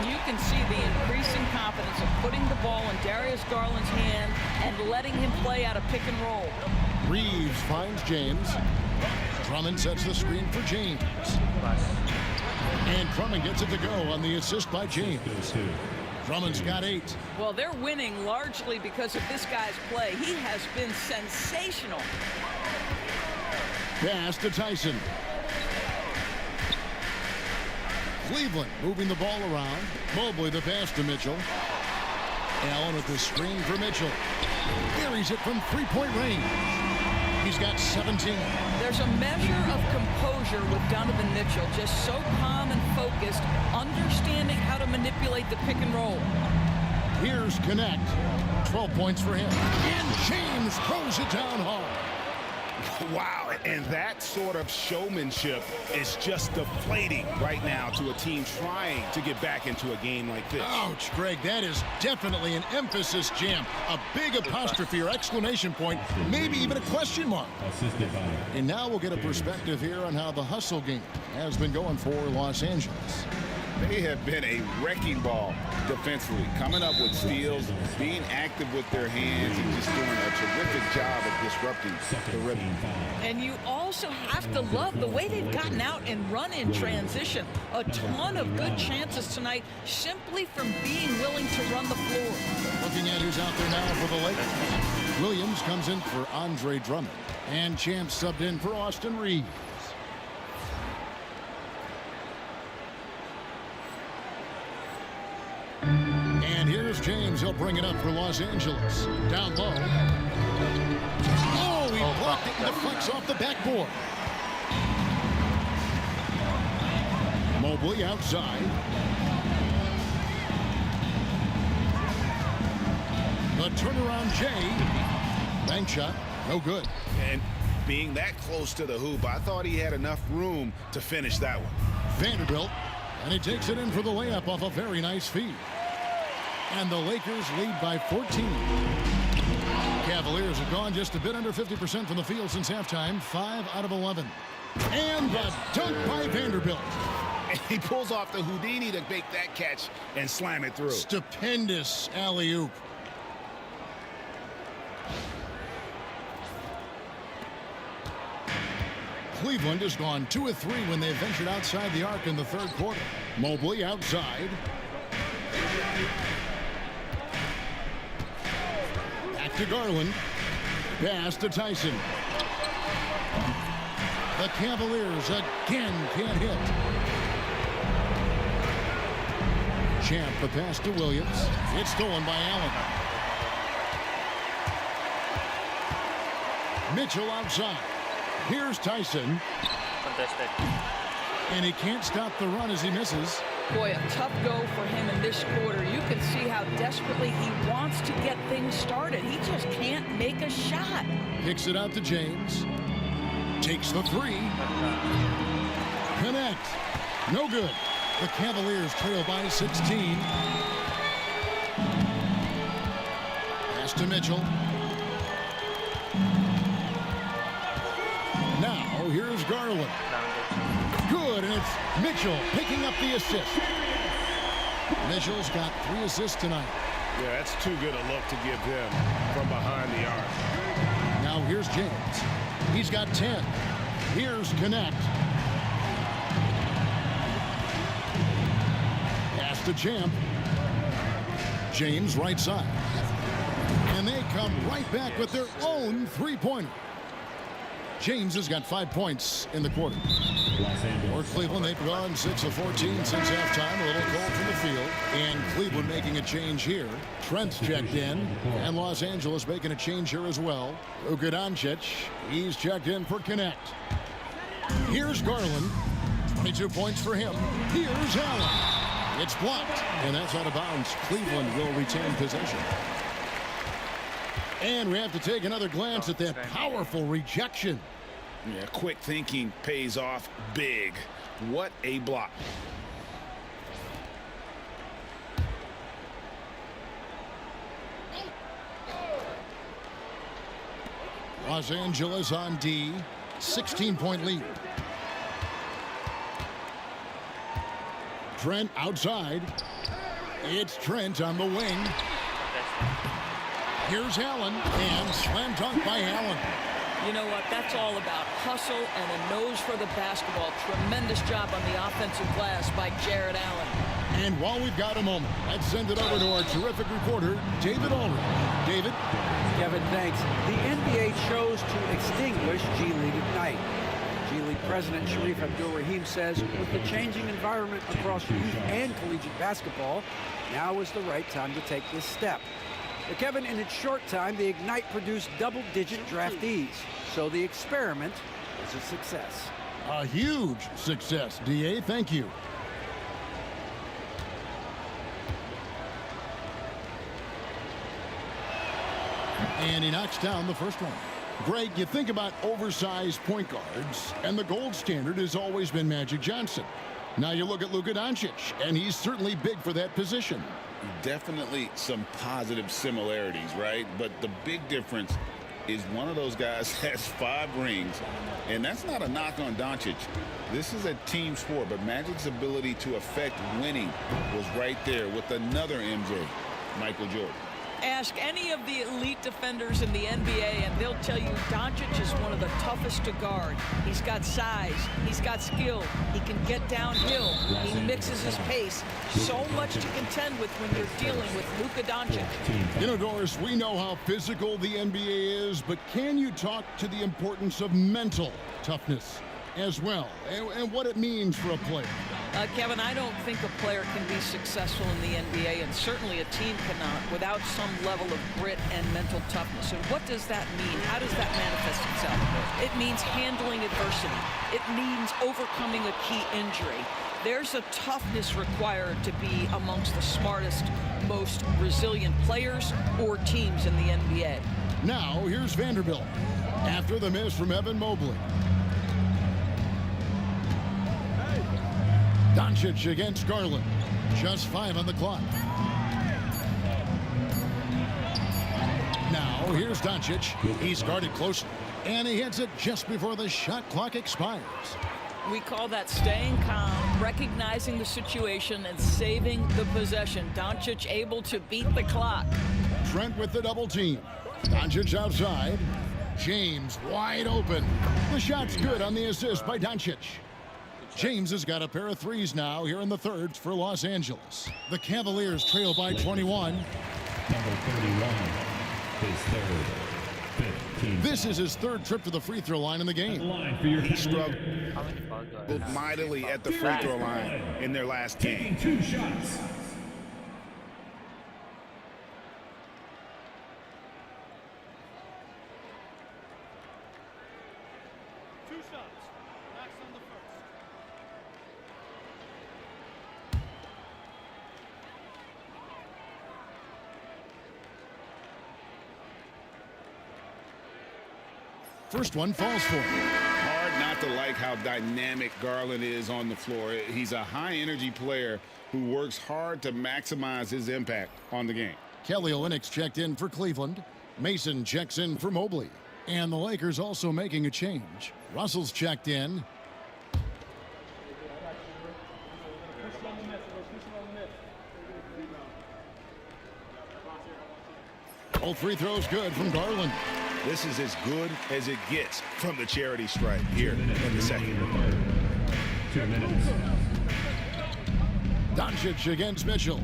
You can see the increasing confidence of putting the ball in Darius Garland's hand and letting him play out of pick and roll.
Reeves finds James. Drummond sets the screen for James. And Drummond gets it to go on the assist by James. Drummond's got 8.
Well, they're winning largely because of this guy's play. He has been sensational.
Pass to Tyson. Cleveland moving the ball around. Mobley the pass to Mitchell. Allen with the screen for Mitchell. Buries it from 3-point range. He's got 17.
There's a measure of composure with Donovan Mitchell. Just so calm and focused, understanding how to manipulate the pick and roll.
Here's Connect. 12 points for him. And James throws it down hard.
Wow, and that sort of showmanship is just deflating right now to a team trying to get back into a game like this.
Ouch, Greg, that is definitely an emphasis jam. A big apostrophe or exclamation point, maybe even a question mark. And now we'll get a perspective here on how the hustle game has been going for Los Angeles.
They have been a wrecking ball defensively, coming up with steals, being active with their hands, and just doing a terrific job of disrupting the rhythm.
And you also have to love the way they've gotten out and run in transition. A ton of good chances tonight simply from being willing to run the floor.
Looking at who's out there now for the Lakers. Williams comes in for Andre Drummond. And Champs subbed in for Austin Reeves. And here's James. He'll bring it up for Los Angeles. Down low. Oh, he blocked it and deflects off the backboard. Mobley outside. The turnaround Jay. Bank shot. No good.
And being that close to the hoop, I thought he had enough room to finish that one.
Vanderbilt. And he takes it in for the layup off a very nice feed. And the Lakers lead by 14. Cavaliers have gone just a bit under 50% from the field since halftime. 5 out of 11. And the dunk by Vanderbilt.
And he pulls off the Houdini to make that catch and slam it through.
Stupendous alley-oop. Cleveland has gone 2 of 3 when they ventured outside the arc in the third quarter. Mobley outside. Back to Garland. Pass to Tyson. The Cavaliers again can't hit. Champ the pass to Williams. It's stolen by Allen. Mitchell outside. Here's Tyson.
Contested.
And he can't stop the run as he misses.
Boy, a tough go for him in this quarter. You can see how desperately he wants to get things started. He just can't make a shot.
Kicks it out to James. Takes the three. Connect. No good. The Cavaliers trail by 16. Pass to Mitchell. Now, here's Garland. Good, and it's Mitchell picking up the assist. Mitchell's got 3 assists tonight.
Yeah, that's too good a look to give him from behind the arc.
Now here's James. He's got 10. Here's Connect. Pass to Champ. James right side. And they come right back with their own three-pointer. James has got 5 points in the quarter. For Cleveland, they've gone 6 of 14 since halftime. A little cold from the field. And Cleveland making a change here. Trent's checked in. And Los Angeles making a change here as well. Luka Doncic, he's checked in for Connect. Here's Garland. 22 points for him. Here's Allen. It's blocked. And that's out of bounds. Cleveland will retain possession. And we have to take another glance at that powerful rejection.
Yeah, quick thinking pays off big. What a block.
Los Angeles on D. 16-point lead. Trent outside. It's Trent on the wing. Here's Allen, and slam dunk by Allen.
You know what? That's all about hustle and a nose for the basketball. Tremendous job on the offensive glass by Jared Allen.
And while we've got a moment, let's send it over to our terrific reporter, David Aldridge. David?
Kevin, thanks. The NBA chose to extinguish G League Ignite. G League President Sharif Abdul-Rahim says with the changing environment across youth and collegiate basketball, now is the right time to take this step. But Kevin, in its short time, the Ignite produced double-digit draftees. So the experiment is a success.
A huge success, DA. Thank you. And he knocks down the first one. Greg, you think about oversized point guards, and the gold standard has always been Magic Johnson. Now you look at Luka Doncic, and he's certainly big for that position.
Definitely some positive similarities, right? But the big difference is one of those guys has 5 rings, and that's not a knock on Doncic. This is a team sport, but Magic's ability to affect winning was right there with another MJ, Michael Jordan.
Ask any of the elite defenders in the NBA, and they'll tell you Doncic is one of the toughest to guard. He's got size. He's got skill. He can get downhill. He mixes his pace. So much to contend with when you're dealing with Luka Doncic.
You know, Doris, we know how physical the NBA is, but can you talk to the importance of mental toughness as well, and what it means for a player?
Kevin, I don't think a player can be successful in the NBA, and certainly a team cannot, without some level of grit and mental toughness. And what does that mean? How does that manifest itself? It means handling adversity. It means overcoming a key injury. There's a toughness required to be amongst the smartest, most resilient players or teams in the NBA.
Now, here's Vanderbilt after the miss from Evan Mobley. Doncic against Garland. Just 5 on the clock. Now, here's Doncic. He's guarded closely, and he hits it just before the shot clock expires.
We call that staying calm, recognizing the situation, and saving the possession. Doncic able to beat the clock.
Trent with the double team. Doncic outside. James wide open. The shot's good on the assist by Doncic. James has got a pair of threes now here in the third for Los Angeles. The Cavaliers trail by 21.
Number 31, his third, 15.
This is his third trip to the free throw line in the game.
He struggled mightily at the free throw line in their last game.
2 shots.
First one falls for him.
Hard not to like how dynamic Garland is on the floor. He's a high-energy player who works hard to maximize his impact on the game.
Kelly Olynyk's checked in for Cleveland. Mason checks in for Mobley. And the Lakers also making a change. Russell's checked in. All free throws good from Garland.
This is as good as it gets from the charity stripe here in the second.
2 minutes.
Doncic against Mitchell.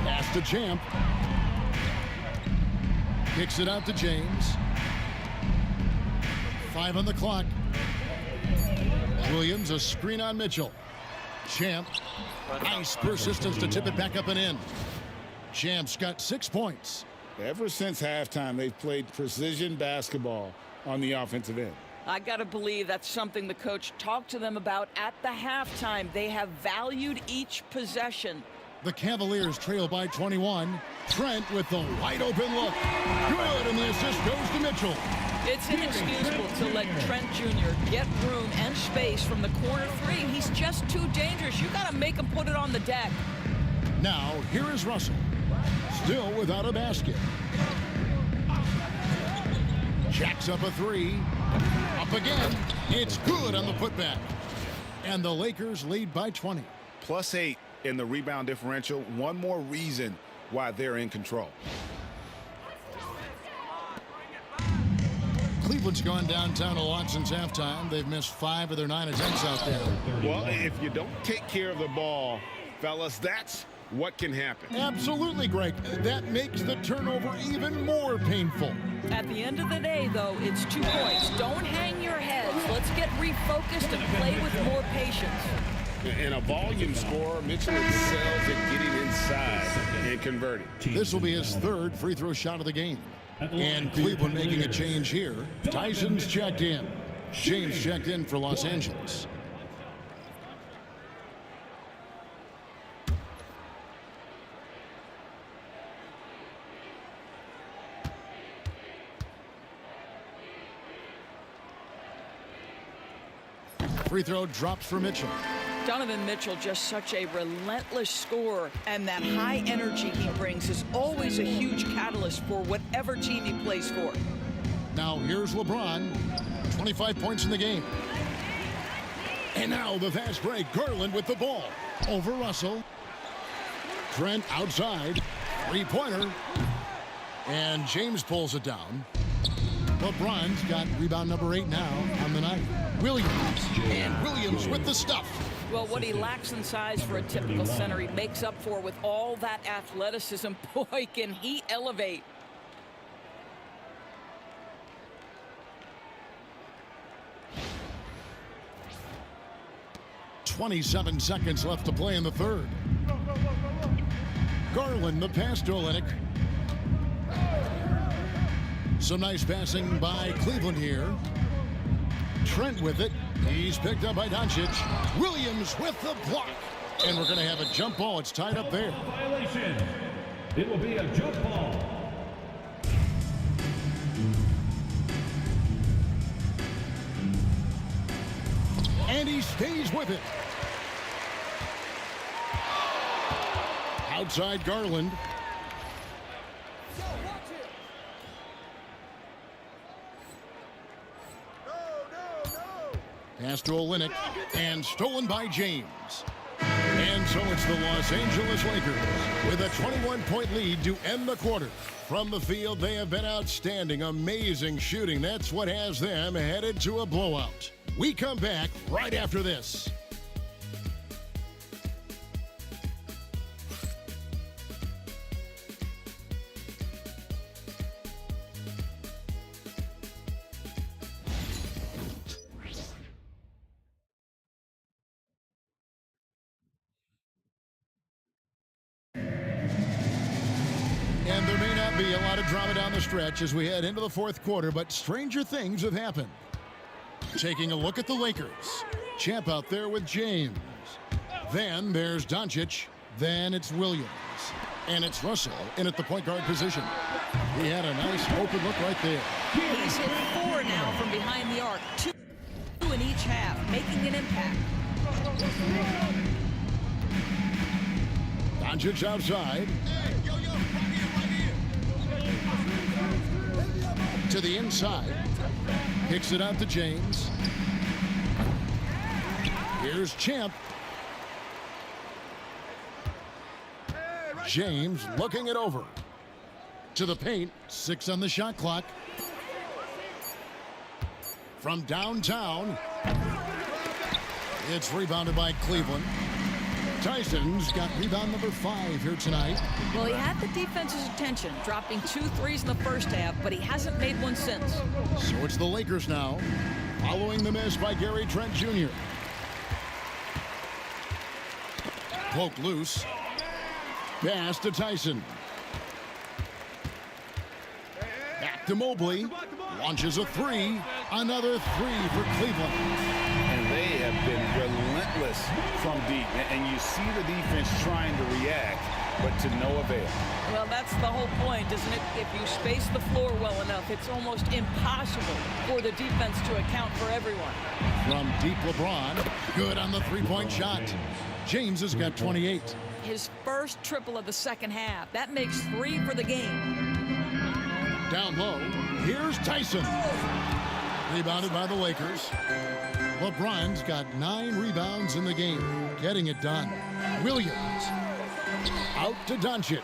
Pass to Champ. Kicks it out to James. 5 on the clock. Williams, a screen on Mitchell. Champ. Nice persistence to tip it back up and in. Champ's got 6 points.
Ever since halftime, they've played precision basketball on the offensive end.
I got to believe that's something the coach talked to them about at the halftime. They have valued each possession.
The Cavaliers trail by 21. Trent with the wide open look. Good, and the assist goes to Mitchell.
It's inexcusable to let Trent Jr. get room and space from the corner three. He's just too dangerous. You got to make him put it on the deck.
Now, here is Russell. Still without a basket. Jacks up a three. Up again. It's good on the putback. And the Lakers lead by 20.
+8 in the rebound differential. One more reason why they're in control.
Cleveland's gone downtown a lot since halftime. They've missed 5 of their 9 attempts out there.
Well, if you don't take care of the ball, fellas, that's what can happen.
Absolutely, Greg. That makes the turnover even more painful.
At the end of the day, though, it's 2 points. Don't hang your heads. Let's get refocused and play with more patience.
And a volume scorer, Mitchell excels at getting inside and converting.
This will be his 3rd free throw shot of the game. And Cleveland making a change here. Tyson's checked in. James checked in for Los Angeles. Free throw drops for Mitchell.
Donovan Mitchell, just such a relentless scorer, and that high energy he brings is always a huge catalyst for whatever team he plays for.
Now here's LeBron, 25 points in the game. And now the fast break, Garland with the ball. Over Russell. Trent outside, 3-pointer. And James pulls it down. LeBron's got rebound number 8 now on the night. Williams, and Williams with the stuff.
Well, what he lacks in size for a typical center, he makes up for with all that athleticism. Boy, can he elevate.
.27 seconds left to play in the 3rd. Garland, the pass to Olynuk. Some nice passing by Cleveland here. Trent with it. He's picked up by Doncic. Williams with the block. And we're going to have a jump ball. It's tied up there.
Violation. It will be a jump ball.
And he stays with it. Outside Garland. Pass to Olynuk, and stolen by James. And so it's the Los Angeles Lakers with a 21-point lead to end the quarter. From the field, they have been outstanding, amazing shooting. That's what has them headed to a blowout. We come back right after this. And there may not be a lot of drama down the stretch as we head into the 4th quarter, but stranger things have happened. Taking a look at the Lakers. Champ out there with James. Then there's Doncic. Then it's Williams. And it's Russell in at the point guard position. He had a nice open look right there.
He's hit 4 now from behind the arc. 2 in each half, making an impact.
Doncic outside. To the inside. Kicks it out to James. Here's Champ. James looking it over. To the paint. 6 on the shot clock. From downtown. It's rebounded by Cleveland. Tyson's got rebound number 5 here tonight.
Well, he had the defense's attention, dropping 2 threes in the first half, but he hasn't made one since.
So it's the Lakers now, following the miss by Gary Trent Jr. Poke loose. Pass to Tyson. Back to Mobley. Launches a 3. Another 3 for Cleveland.
And they have been relentless from deep. And you see the defense trying to react, but to no avail.
Well, that's the whole point, isn't it? If you space the floor well enough, it's almost impossible for the defense to account for everyone.
From deep, LeBron. Good on the three-point shot. James has got 28.
His first triple of the second half. That makes 3 for the game.
Down low. Here's Tyson. Rebounded by the Lakers. LeBron's got 9 rebounds in the game. Getting it done. Williams. Out to Doncic.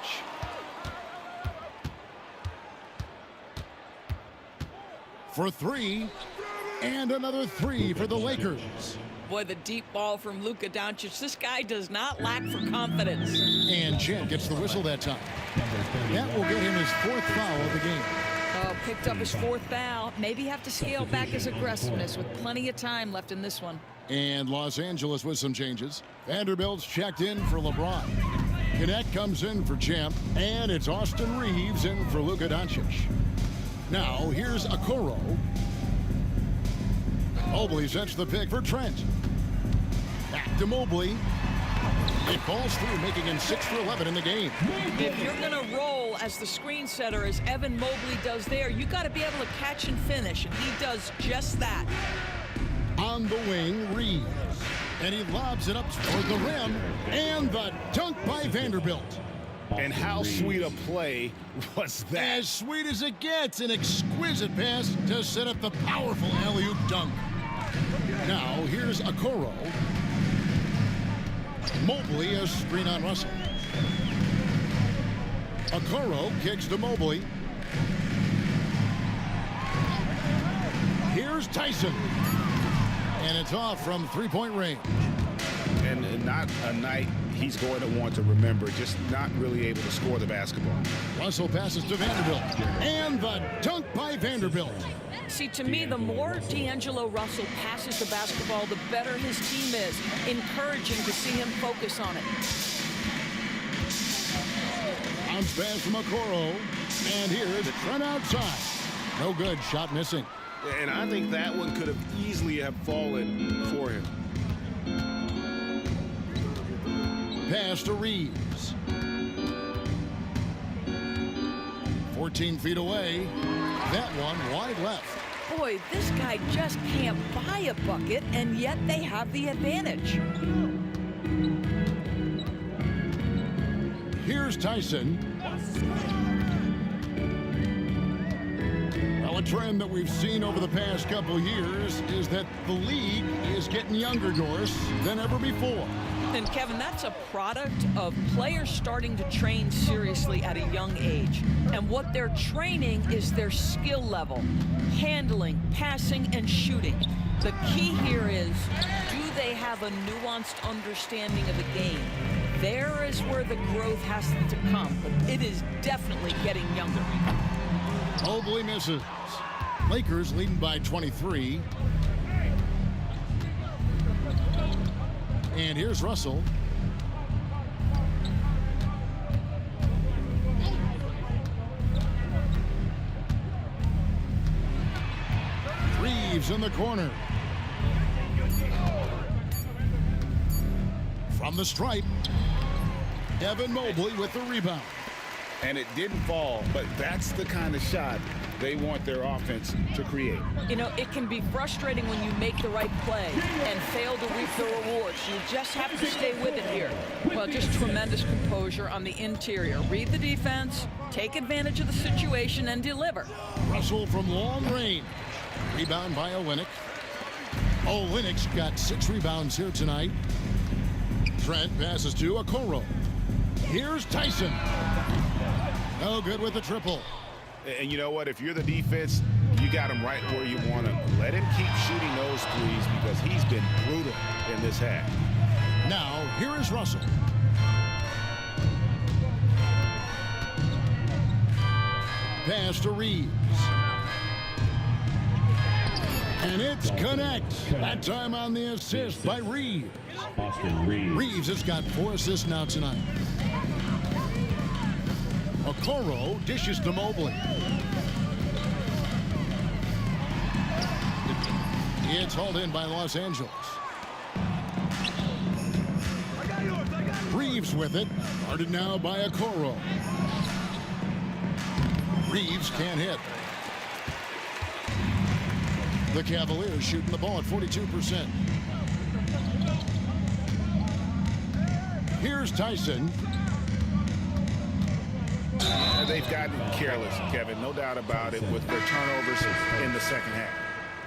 For 3. And another 3 for the Lakers.
Boy, the deep ball from Luka Doncic. This guy does not lack for confidence.
And Champ gets the whistle that time. That will get him his 4th foul of the game.
Oh, picked up his 4th foul. Maybe have to scale back his aggressiveness with plenty of time left in this one.
And Los Angeles with some changes. Vanderbilt's checked in for LeBron. Connect comes in for Champ. And it's Austin Reeves in for Luka Doncic. Now, here's Okoro. Mobley sets the pick for Trent. Back to Mobley. It falls through, making him 6 for 11 in the game.
If you're going to roll as the screen setter, as Evan Mobley does there, you got to be able to catch and finish, and he does just that.
On the wing, Reeves. And he lobs it up toward the rim. And the dunk by Vanderbilt.
And how sweet a play was that?
As sweet as it gets. An exquisite pass to set up the powerful alley-oop dunk. Now, here's Okoro. Mobley, a screen on Russell. Okoro kicks to Mobley. Here's Tyson. And it's off from three-point range.
And not a night he's going to want to remember, just not really able to score the basketball.
Russell passes to Vanderbilt. And the dunk by Vanderbilt.
See, to me, the more D'Angelo Russell passes the basketball, the better his team is. Encouraging to see him focus on it.
Bounce pass from Okoro. And here's Trent outside. No good. Shot missing.
And I think that one could have easily have fallen for him.
Pass to Reeves. 14 feet away. That one wide left.
Boy, this guy just can't buy a bucket, and yet they have the advantage.
Here's Tyson. Well, a trend that we've seen over the past couple years is that the league is getting younger, Doris, than ever before.
And Kevin, that's a product of players starting to train seriously at a young age. And what they're training is their skill level, handling, passing, and shooting. The key here is, do they have a nuanced understanding of the game? There is where the growth has to come, but it is definitely getting younger.
Mobley misses. Lakers leading by 23. And here's Russell. Reeves in the corner. From the stripe. Evan Mobley with the rebound.
And it didn't fall, but that's the kind of shot they want their offense to create.
You know, it can be frustrating when you make the right play and fail to reap the rewards. You just have to stay with it here. Well, just tremendous composure on the interior. Read the defense, take advantage of the situation, and deliver.
Russell from long range. Rebound by Olynyk. Olynyk's got 6 rebounds here tonight. Trent passes to Okoro. Here's Tyson. No good with the triple.
And you know what? If you're the defense, you got him right where you want him. Let him keep shooting those threes because he's been brutal in this half.
Now, here is Russell. Pass to Reeves. And it's connect. That time on the assist by Reeves. Reeves has got 4 assists now tonight. Okoro dishes to Mobley. It's hauled in by Los Angeles. Reeves with it. Guarded now by Okoro. Reeves can't hit. The Cavaliers shooting the ball at 42%. Here's Tyson.
They've gotten careless, Kevin, no doubt about it, with their turnovers in the second half.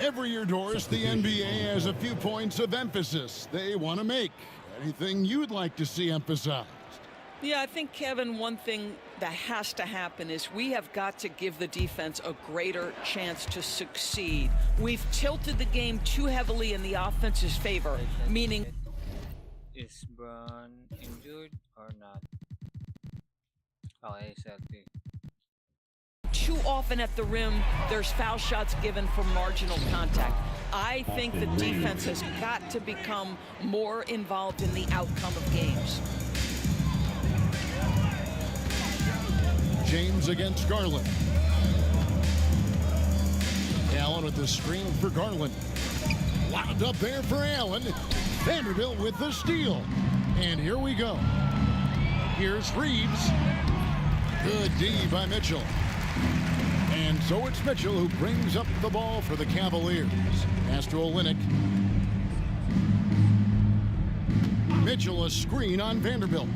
Every year, Doris, the NBA has a few points of emphasis they want to make. Anything you'd like to see emphasized?
Yeah, I think, Kevin, one thing that has to happen is we have got to give the defense a greater chance to succeed. We've tilted the game too heavily in the offense's favor, meaning...
Is Bron injured or not? Okay, exactly.
Too often at the rim, there's foul shots given for marginal contact. I think the defense has got to become more involved in the outcome of games.
James against Garland. Allen with the screen for Garland. Lobbed up there for Allen. Vanderbilt with the steal. And here we go. Here's Reeves. Good D by Mitchell. And so it's Mitchell who brings up the ball for the Cavaliers. Pass to Olynyk. Mitchell a screen on Vanderbilt.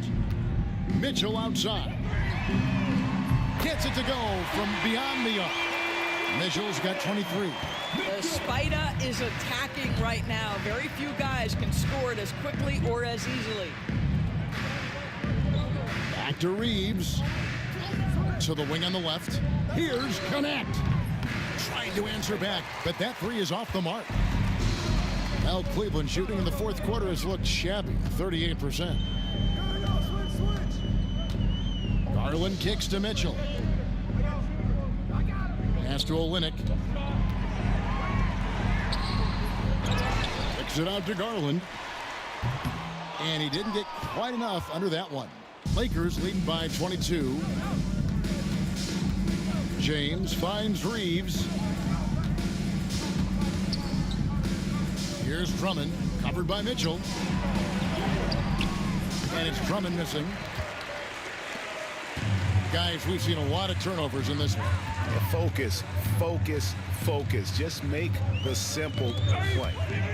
Mitchell outside. Gets it to go from beyond the arc. Mitchell's got 23.
The Spider is attacking right now. Very few guys can score it as quickly or as easily.
Back to Reeves. To the wing on the left. Here's Connect. Trying to answer back, but that 3 is off the mark. Well, Cleveland shooting in the fourth quarter has looked shabby, 38%. Garland kicks to Mitchell. Pass to Olynyk. Kicks it out to Garland. And he didn't get quite enough under that one. Lakers leading by 22. James finds Reeves. Here's Drummond, covered by Mitchell. And it's Drummond missing. Guys, we've seen a lot of turnovers in this one.
Focus, focus, focus. Just make the simple play.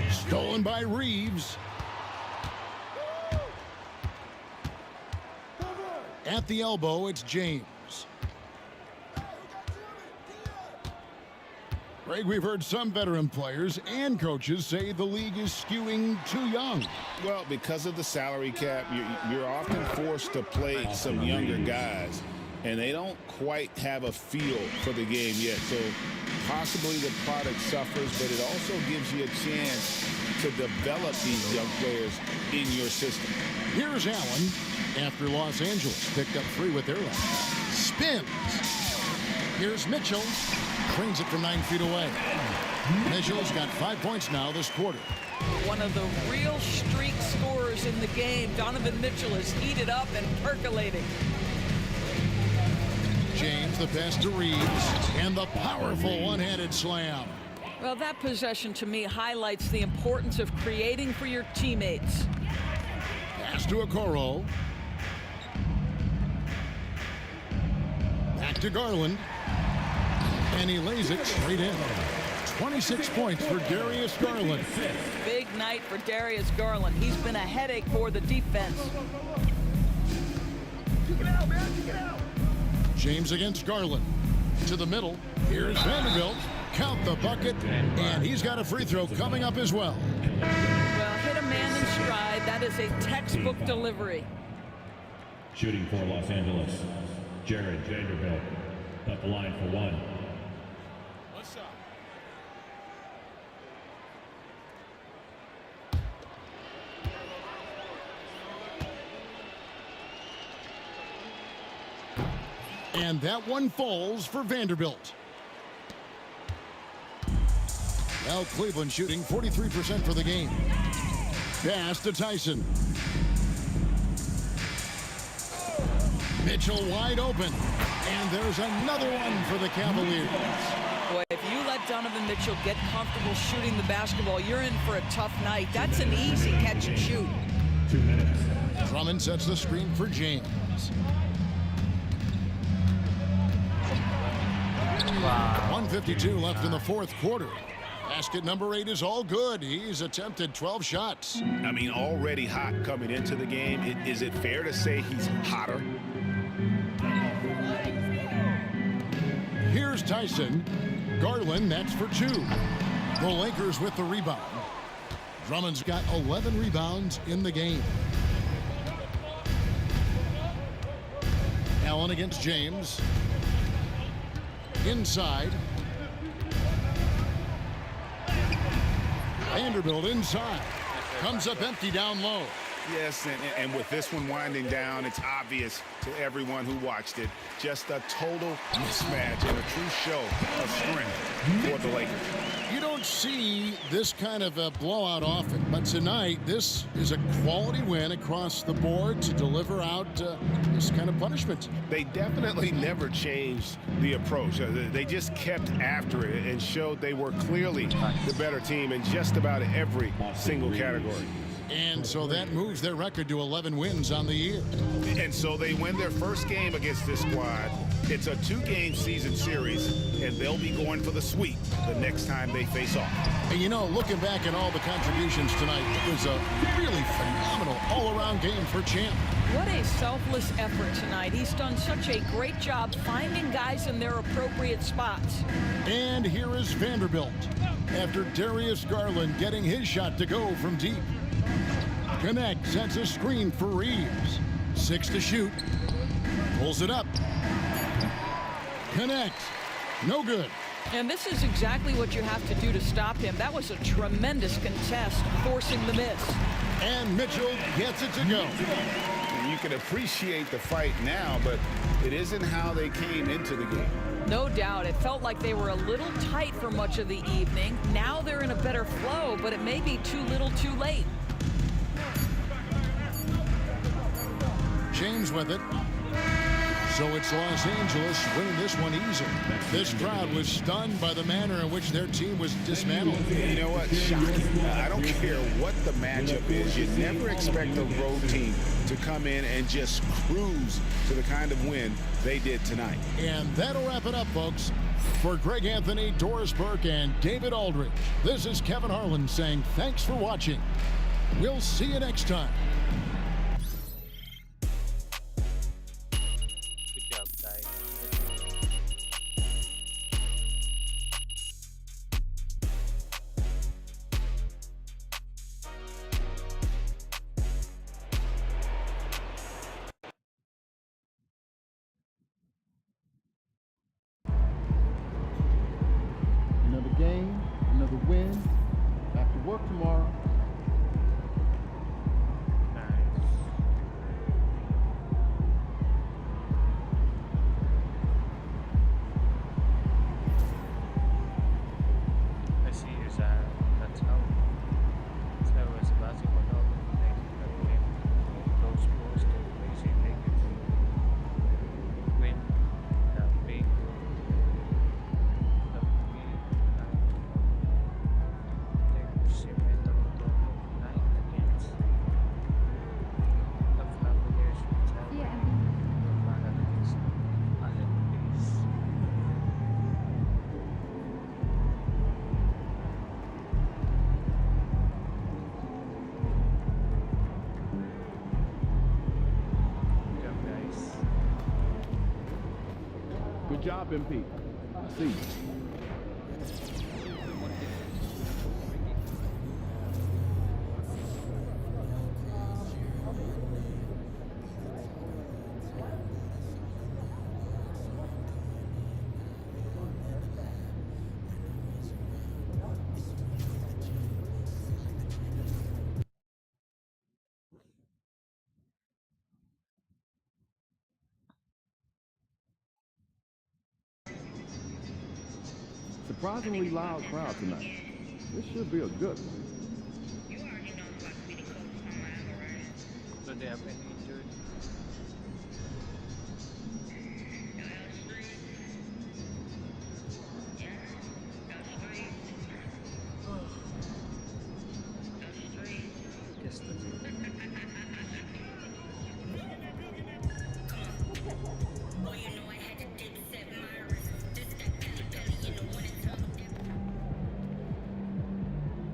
Stolen by Reeves. At the elbow, it's James. Greg, we've heard some veteran players and coaches say the league is skewing too young.
Well, because of the salary cap, you're often forced to play some younger guys, and they don't quite have a feel for the game yet. So possibly the product suffers, but it also gives you a chance to develop these young players in your system.
Here's Allen after Los Angeles picked up 3 with their left. Spins. Here's Mitchell. Brings it from 9 feet away. Mitchell's got 5 points now this quarter.
One of the real streak scorers in the game. Donovan Mitchell is heated up and percolating.
James, the pass to Reeves, and the powerful one-handed slam.
Well, that possession to me highlights the importance of creating for your teammates.
Pass to Okoro. to Garland. And he lays it straight in. 26 points for Darius Garland.
Big night for Darius Garland. He's been a headache for the defense.
Get out, man. Get out. James against Garland. To the middle. Here's Vanderbilt. Count the bucket. And he's got a free throw coming up as well.
Well, hit a man in stride. That is a textbook delivery.
Shooting for Los Angeles, Jared Vanderbilt at the line for one.
What's up? And that one falls for Vanderbilt. Well, Cleveland shooting 43% for the game. Pass to Tyson. Mitchell wide open. And there's another one for the Cavaliers.
Boy, if you let Donovan Mitchell get comfortable shooting the basketball, you're in for a tough night. That's an easy catch and shoot.
2 minutes.
Drummond sets the screen for James.
Wow.
1:52 left in the fourth quarter. Basket number 8 is all good. He's attempted 12 shots.
I mean, already hot coming into the game. Is it fair to say he's hotter?
Here's Tyson. Garland, that's for 2. The Lakers with the rebound. Drummond's got 11 rebounds in the game. Allen against James. Inside. Vanderbilt inside. Comes up empty down low.
Yes, and with this one winding down, it's obvious to everyone who watched it. Just a total mismatch and a true show of strength for the Lakers.
You don't see this kind of a blowout often, but tonight this is a quality win across the board to deliver out this kind of punishment.
They definitely never changed the approach. They just kept after it and showed they were clearly the better team in just about every single category.
And so that moves their record to 11 wins on the year.
And so they win their first game against this squad. It's a 2-game season series, and they'll be going for the sweep the next time they face off.
And you know, looking back at all the contributions tonight, it was a really phenomenal all-around game for Champ.
What a selfless effort tonight. He's done such a great job finding guys in their appropriate spots.
And here is Vanderbilt after Darius Garland getting his shot to go from deep. Connect sets a screen for Reeves. 6 to shoot. Pulls it up. Connect. No good.
And this is exactly what you have to do to stop him. That was a tremendous contest, forcing the miss.
And Mitchell gets it to go.
You can appreciate the fight now, but it isn't how they came into the game.
No doubt. It felt like they were a little tight for much of the evening. Now they're in a better flow, but it may be too little too late.
James with it. So it's Los Angeles winning this one easy. This crowd was stunned by the manner in which their team was dismantled.
You know what? Shocking. I don't care what the matchup is. You never expect a road team to come in and just cruise to the kind of win they did tonight.
And that'll wrap it up, folks. For Greg Anthony, Doris Burke, and David Aldridge, this is Kevin Harlan saying thanks for watching. We'll see you next time.
Good job, guys.
Another game, another win. Back to work tomorrow.
job, MP. See you. Surprisingly loud crowd tonight. This should be a good one.
Do they have any injuries?